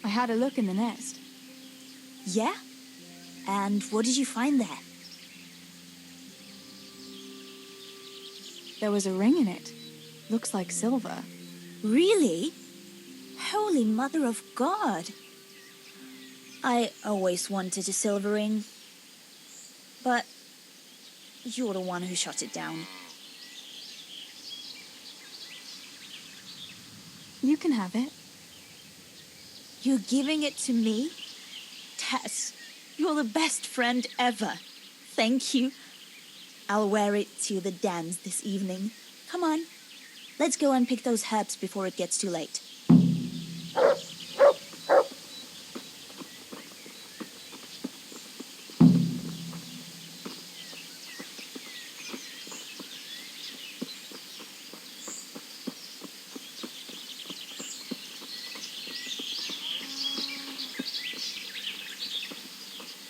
I had a look in the nest. Yeah? And what did you find there? There was a ring in it. Looks like silver. Really? Holy Mother of God! I always wanted a silver ring. But you're the one who shot it down. You can have it. You're giving it to me? Tess, you're the best friend ever. Thank you. I'll wear it to the dance this evening. Come on, let's go and pick those herbs before it gets too late.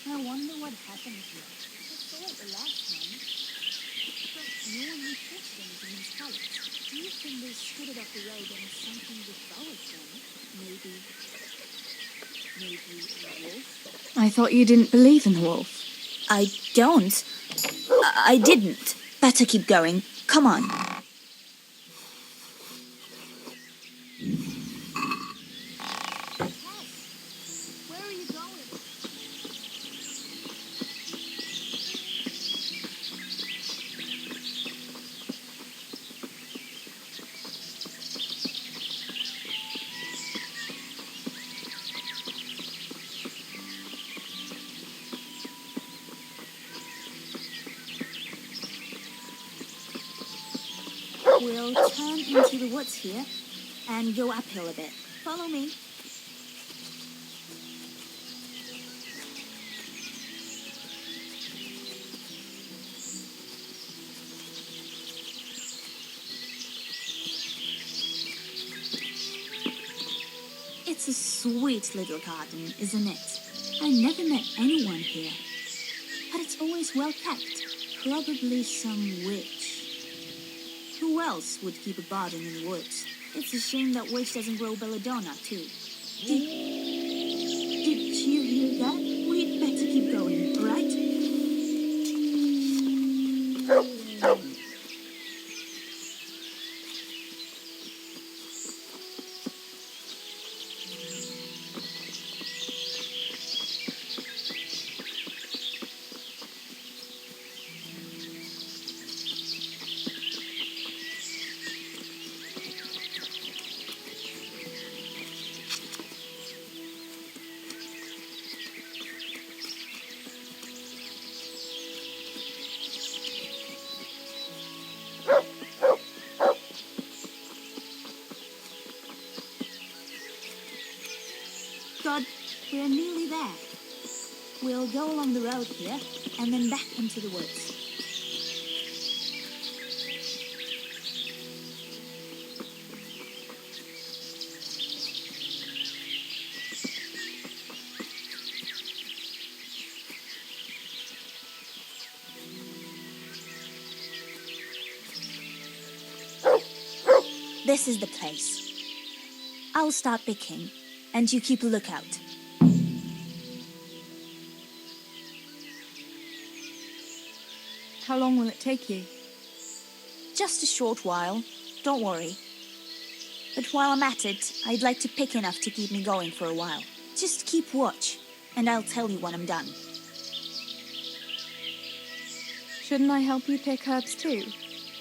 I wonder what happened here. I saw it the last time. But no one reported anything in Skalitz. Do you think they scooted off the road and something devoured them? Maybe a wolf? I thought you didn't believe in the wolf. I don't. I didn't. Better keep going. Come on. Where are you going? We'll turn into the woods here and go uphill a bit. Follow me. It's a sweet little garden, isn't it? I never met anyone here. But it's always well kept. Probably some witch. Who else would keep a garden in the woods? It's a shame that witch doesn't grow belladonna, too. Did you hear that? We'd better keep going, right? God, we're nearly there. We'll go along the road here and then back into the woods. This is the place. I'll start picking, and you keep a lookout. How long will it take you? Just a short while. Don't worry. But while I'm at it, I'd like to pick enough to keep me going for a while. Just keep watch, and I'll tell you when I'm done. Shouldn't I help you pick herbs too?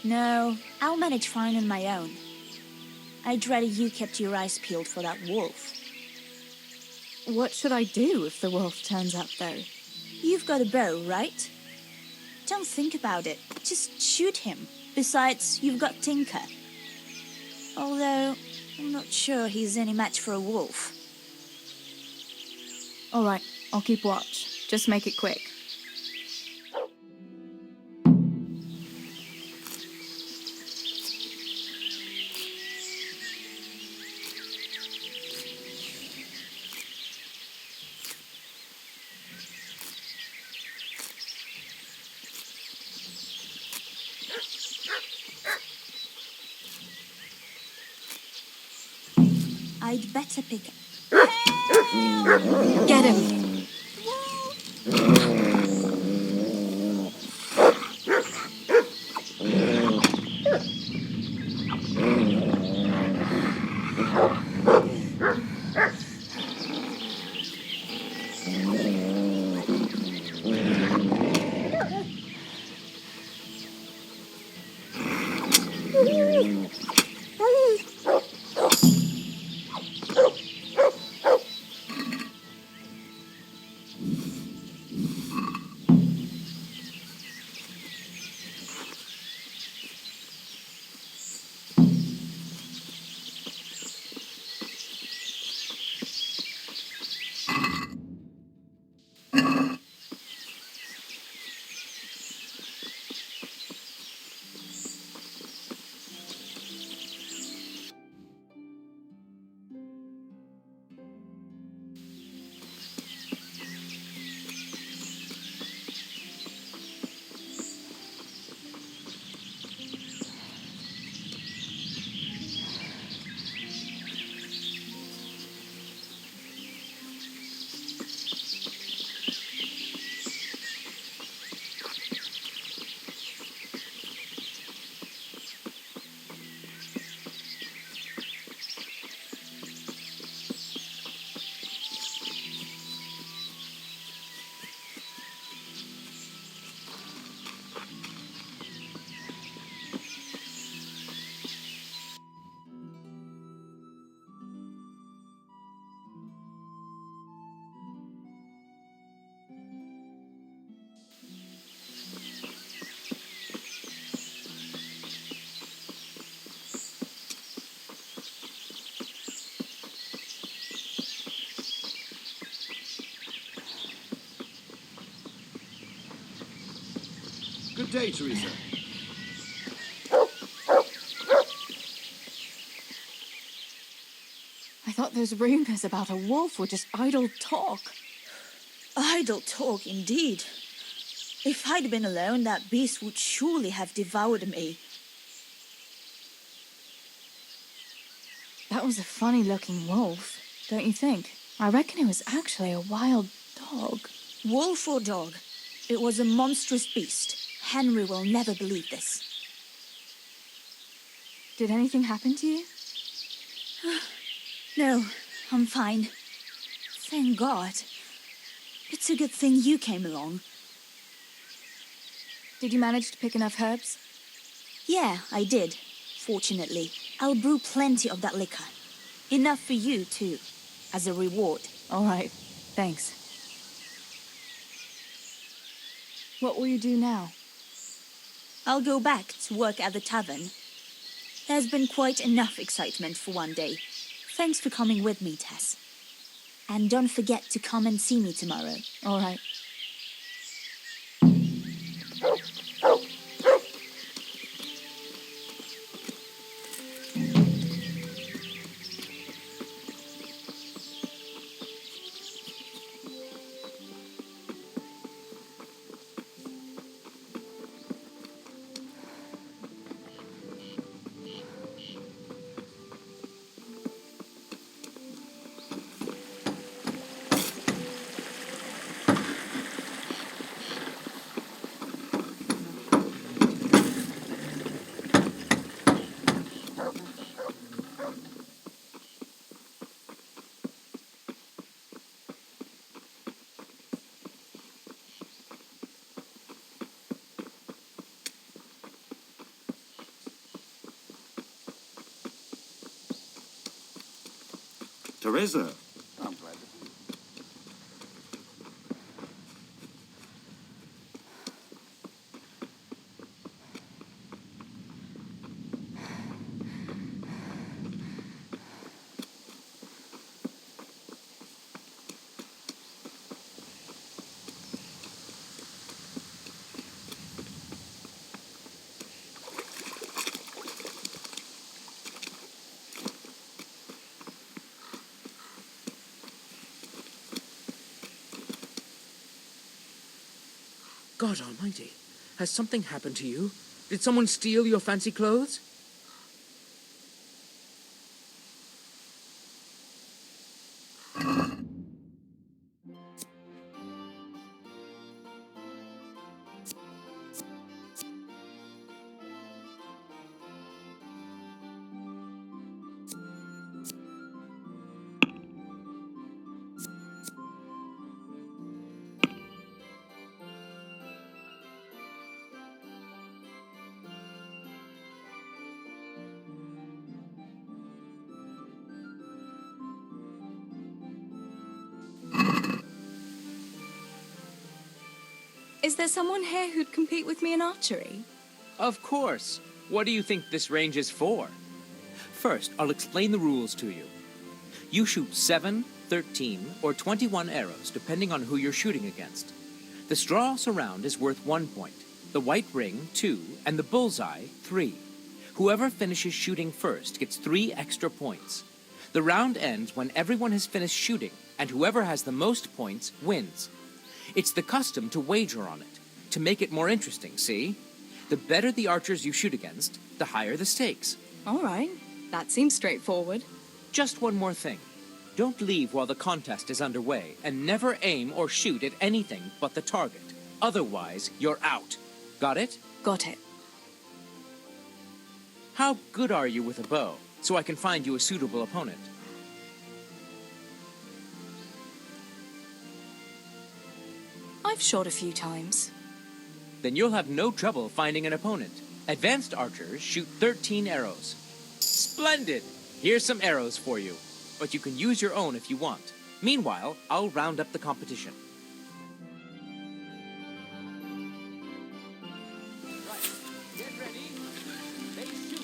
No, I'll manage fine on my own. I'd rather you kept your eyes peeled for that wolf. What should I do if the wolf turns up, though? You've got a bow, right? Don't think about it. Just shoot him. Besides, you've got Tinker. Although, I'm not sure he's any match for a wolf. All right, I'll keep watch. Just make it quick. I'd better pick... Get him! Good day, Theresa. I thought those rumors about a wolf were just idle talk. Idle talk, indeed. If I'd been alone, that beast would surely have devoured me. That was a funny-looking wolf, don't you think? I reckon it was actually a wild dog. Wolf or dog, it was a monstrous beast. Henry will never believe this. Did anything happen to you? No, I'm fine. Thank God. It's a good thing you came along. Did you manage to pick enough herbs? Yeah, I did. Fortunately, I'll brew plenty of that liquor. Enough for you, too, as a reward. All right, thanks. What will you do now? I'll go back to work at the tavern. There's been quite enough excitement for one day. Thanks for coming with me, Tess. And don't forget to come and see me tomorrow. All right. Theresa. I'm glad to... God almighty. Has something happened to you? Did someone steal your fancy clothes? Is there someone here who'd compete with me in archery? Of course. What do you think this range is for? First, I'll explain the rules to you. You shoot 7, 13, or 21 arrows, depending on who you're shooting against. The straw surround is worth 1 point, the white ring 2, and the bullseye 3. Whoever finishes shooting first gets 3 extra points. The round ends when everyone has finished shooting, and whoever has the most points wins. It's the custom to wager on it, to make it more interesting, see? The better the archers you shoot against, the higher the stakes. All right. That seems straightforward. Just one more thing. Don't leave while the contest is underway, and never aim or shoot at anything but the target. Otherwise, you're out. Got it? Got it. How good are you with a bow, so I can find you a suitable opponent? I've shot a few times. Then you'll have no trouble finding an opponent. Advanced archers shoot 13 arrows. Splendid! Here's some arrows for you, but you can use your own if you want. Meanwhile, I'll round up the competition. Right, get ready. They shoot.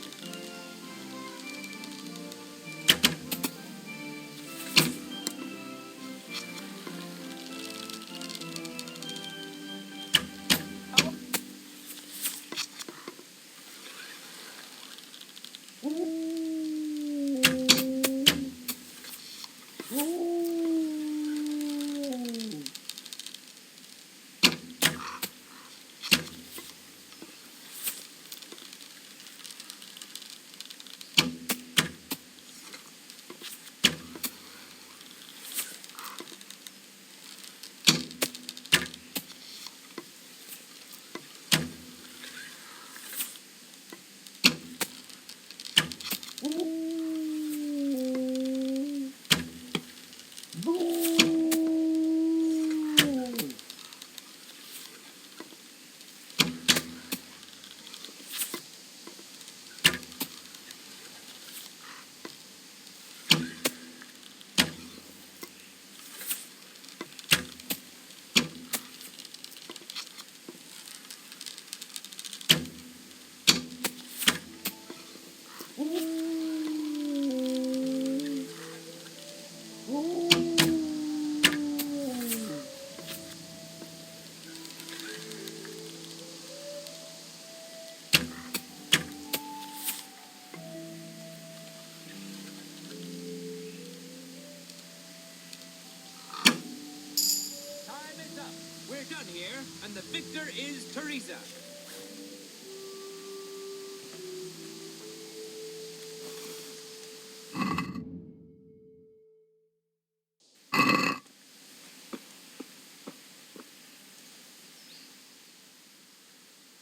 And the victor is Theresa.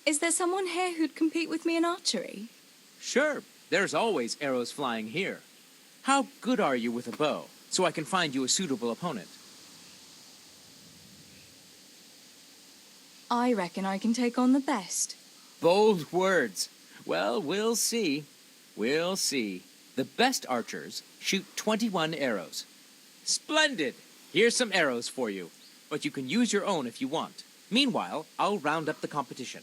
Is there someone here who'd compete with me in archery? Sure, there's always arrows flying here. How good are you with a bow, so I can find you a suitable opponent? I reckon I can take on the best. Bold words. Well, we'll see. We'll see. The best archers shoot 21 arrows. Splendid! Here's some arrows for you, but you can use your own if you want. Meanwhile, I'll round up the competition.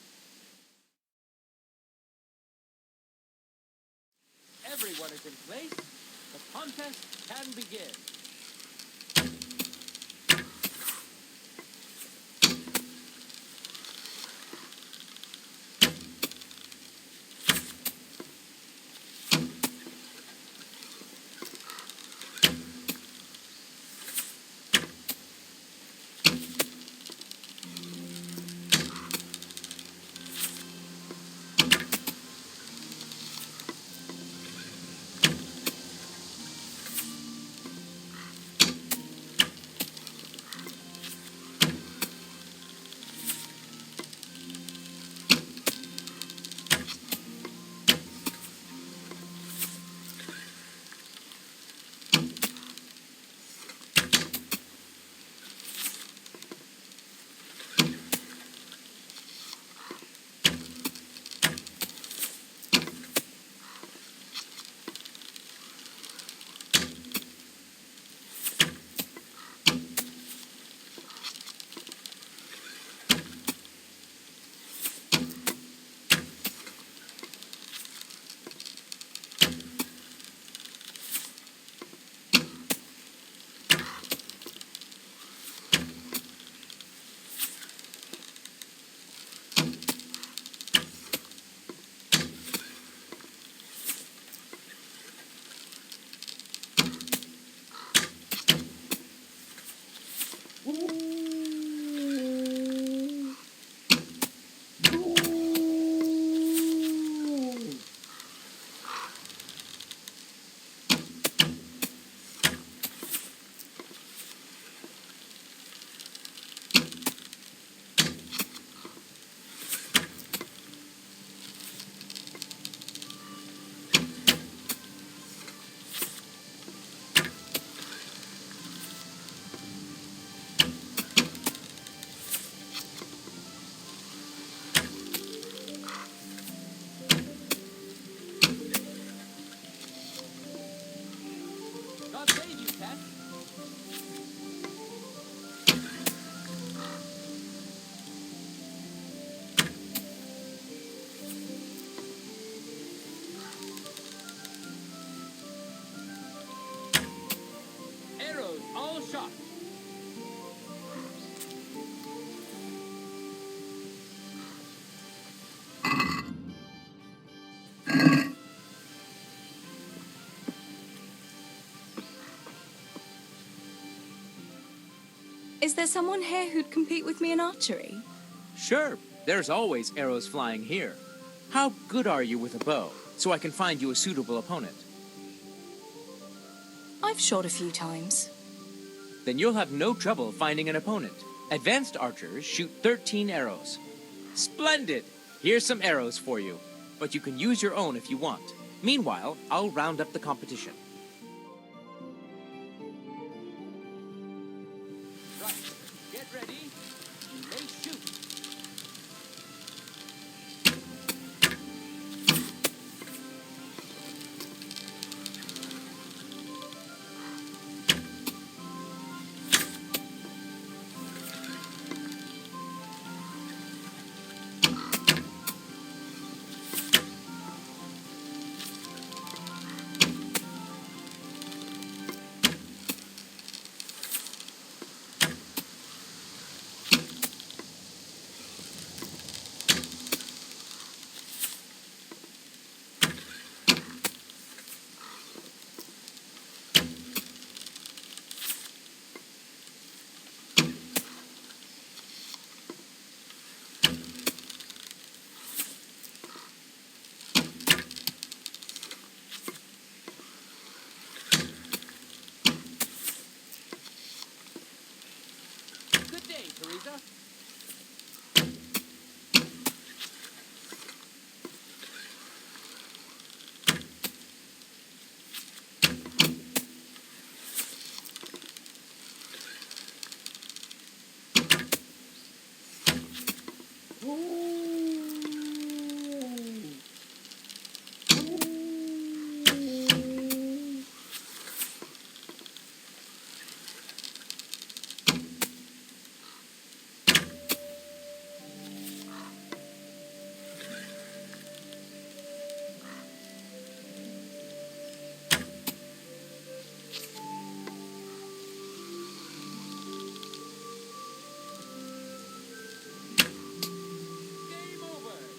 Everyone is in place. The contest can begin. shot. Is there someone here who'd compete with me in archery? Sure, there's always arrows flying here. How good are you with a bow, so I can find you a suitable opponent? I've shot a few times. Then you'll have no trouble finding an opponent. Advanced archers shoot 13 arrows. Splendid! Here's some arrows for you, but you can use your own if you want. Meanwhile, I'll round up the competition. Right, get ready. You may shoot. Good day, Theresa.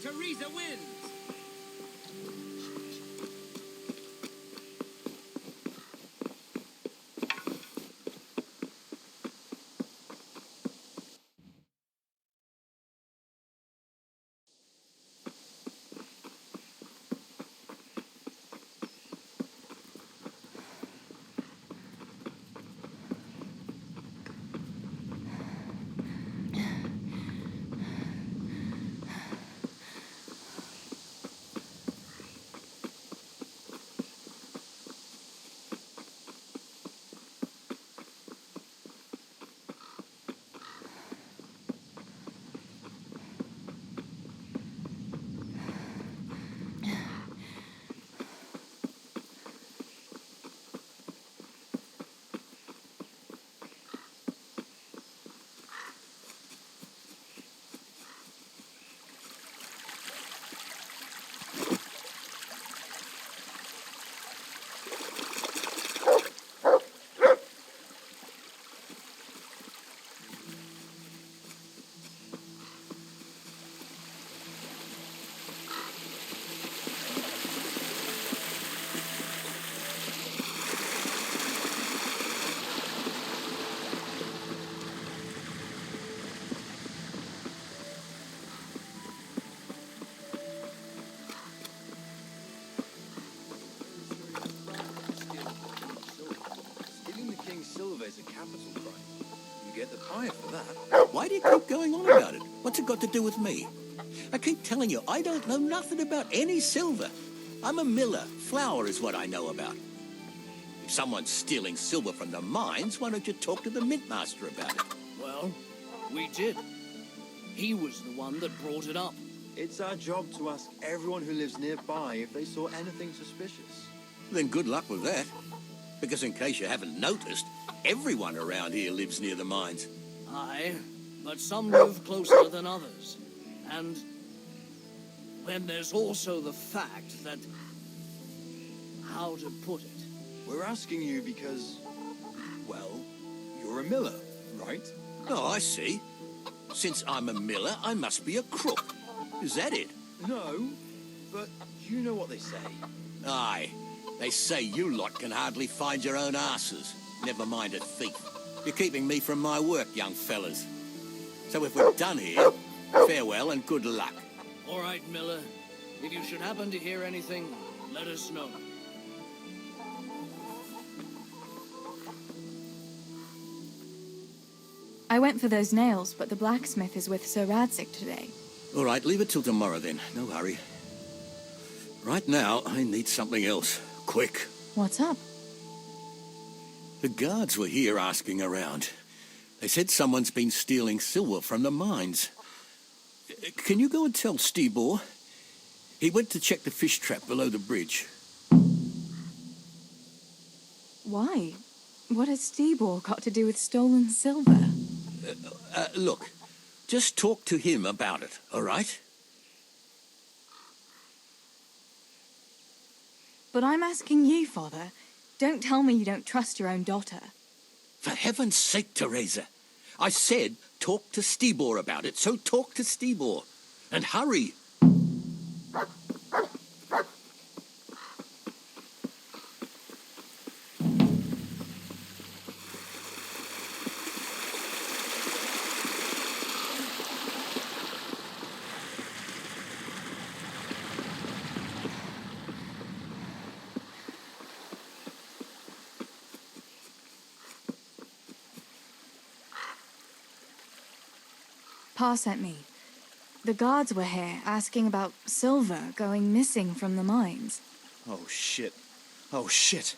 Theresa wins! Silver is a capital crime. You get the pie for that. Why do you keep going on about it? What's it got to do with me? I keep telling you, I don't know nothing about any silver. I'm a miller. Flour is what I know about. If someone's stealing silver from the mines, why don't you talk to the mint master about it? Well, we did. He was the one that brought it up. It's our job to ask everyone who lives nearby if they saw anything suspicious. Then good luck with that. Because in case you haven't noticed, everyone around here lives near the mines. Aye, but some live closer than others. And then there's also the fact that... how to put it? We're asking you because, well, you're a miller, right? Oh, I see. Since I'm a miller, I must be a crook. Is that it? No, but you know what they say. Aye. They say you lot can hardly find your own asses. Never mind a thief. You're keeping me from my work, young fellas. So if we're done here, farewell and good luck. All right, Miller. If you should happen to hear anything, let us know. I went for those nails, but the blacksmith is with Sir Radzig today. All right, leave it till tomorrow then. No hurry. Right now, I need something else. Quick. What's up? The guards were here asking around. They said someone's been stealing silver from the mines. Can you go and tell Stibor? He went to check the fish trap below the bridge. Why? What has Stibor got to do with stolen silver? Look, just talk to him about it, all right? But I'm asking you, Father. Don't tell me you don't trust your own daughter. For heaven's sake, Theresa. I said talk to Stibor about it, so talk to Stibor. And hurry. Pa sent me. The guards were here asking about silver going missing from the mines. Oh, shit. Oh, shit.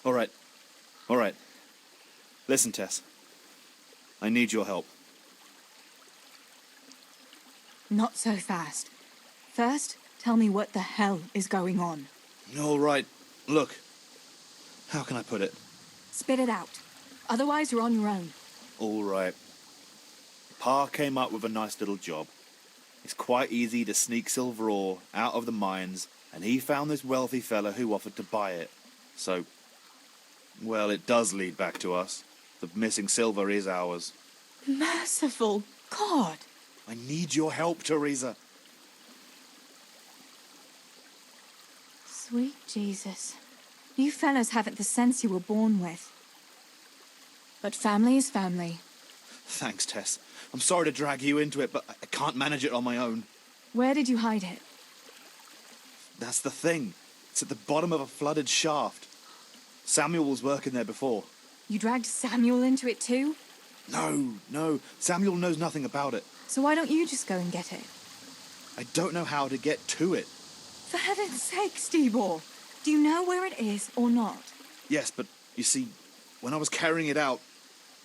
All right. All right. Listen, Tess. I need your help. Not so fast. First, tell me what the hell is going on. All right. Look. How can I put it? Spit it out. Otherwise, you're on your own. All right. Pa came up with a nice little job. It's quite easy to sneak silver ore out of the mines, and he found this wealthy fella who offered to buy it. So, well, it does lead back to us. The missing silver is ours. Merciful God! I need your help, Theresa. Sweet Jesus. You fellas haven't the sense you were born with. But family is family. Thanks, Tess. I'm sorry to drag you into it, but I can't manage it on my own. Where did you hide it? That's the thing. It's at the bottom of a flooded shaft. Samuel was working there before. You dragged Samuel into it too? No. Samuel knows nothing about it. So why don't you just go and get it? I don't know how to get to it. For heaven's sake, Stibor! Do you know where it is or not? Yes, but you see, when I was carrying it out,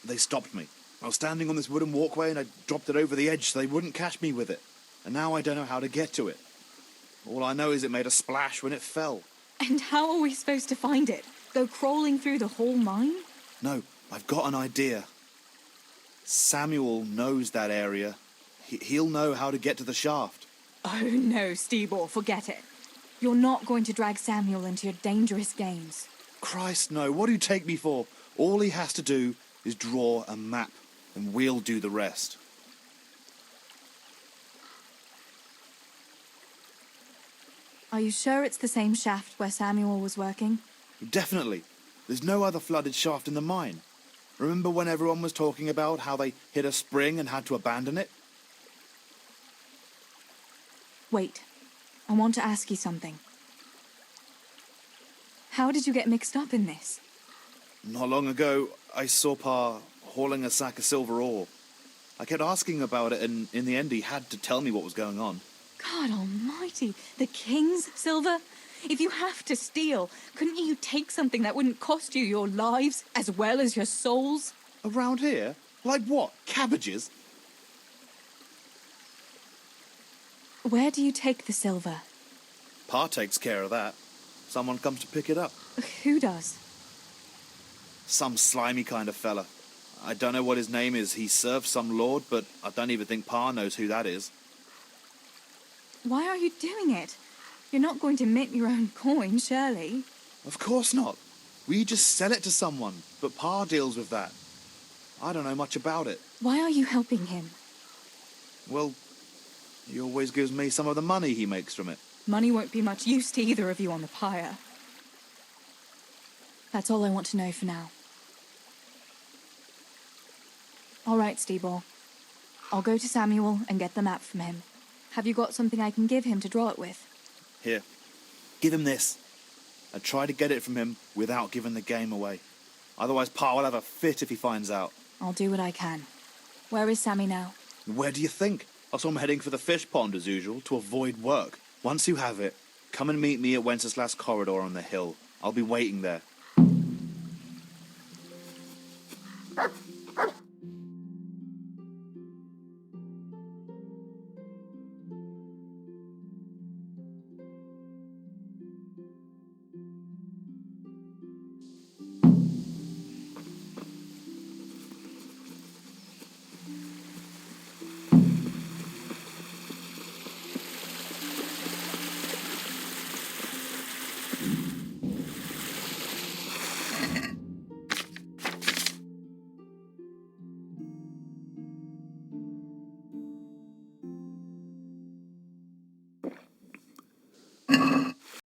they stopped me. I was standing on this wooden walkway and I dropped it over the edge so they wouldn't catch me with it. And now I don't know how to get to it. All I know is it made a splash when it fell. And how are we supposed to find it? Go crawling through the whole mine? No, I've got an idea. Samuel knows that area. He'll know how to get to the shaft. Oh no, Stibor, forget it. You're not going to drag Samuel into your dangerous games. Christ, no. What do you take me for? All he has to do is draw a map, and we'll do the rest. Are you sure it's the same shaft where Samuel was working? Definitely. There's no other flooded shaft in the mine. Remember when everyone was talking about how they hit a spring and had to abandon it? Wait, I want to ask you something. How did you get mixed up in this? Not long ago, I saw Pa hauling a sack of silver ore. I kept asking about it, and in the end he had to tell me what was going on. God almighty, the king's silver? If you have to steal, couldn't you take something that wouldn't cost you your lives as well as your souls? Around here? Like what? Cabbages? Where do you take the silver? Pa takes care of that. Someone comes to pick it up. Who does? Some slimy kind of fella. I don't know what his name is. He serves some lord, but I don't even think Pa knows who that is. Why are you doing it? You're not going to mint your own coin, surely? Of course not. We just sell it to someone, but Pa deals with that. I don't know much about it. Why are you helping him? Well, he always gives me some of the money he makes from it. Money won't be much use to either of you on the pyre. That's all I want to know for now. All right, Stibor. I'll go to Samuel and get the map from him. Have you got something I can give him to draw it with? Here, give him this. And try to get it from him without giving the game away. Otherwise, Pa will have a fit if he finds out. I'll do what I can. Where is Sammy now? Where do you think? I saw him heading for the fish pond as usual, to avoid work. Once you have it, come and meet me at Wenceslas Corridor on the hill. I'll be waiting there.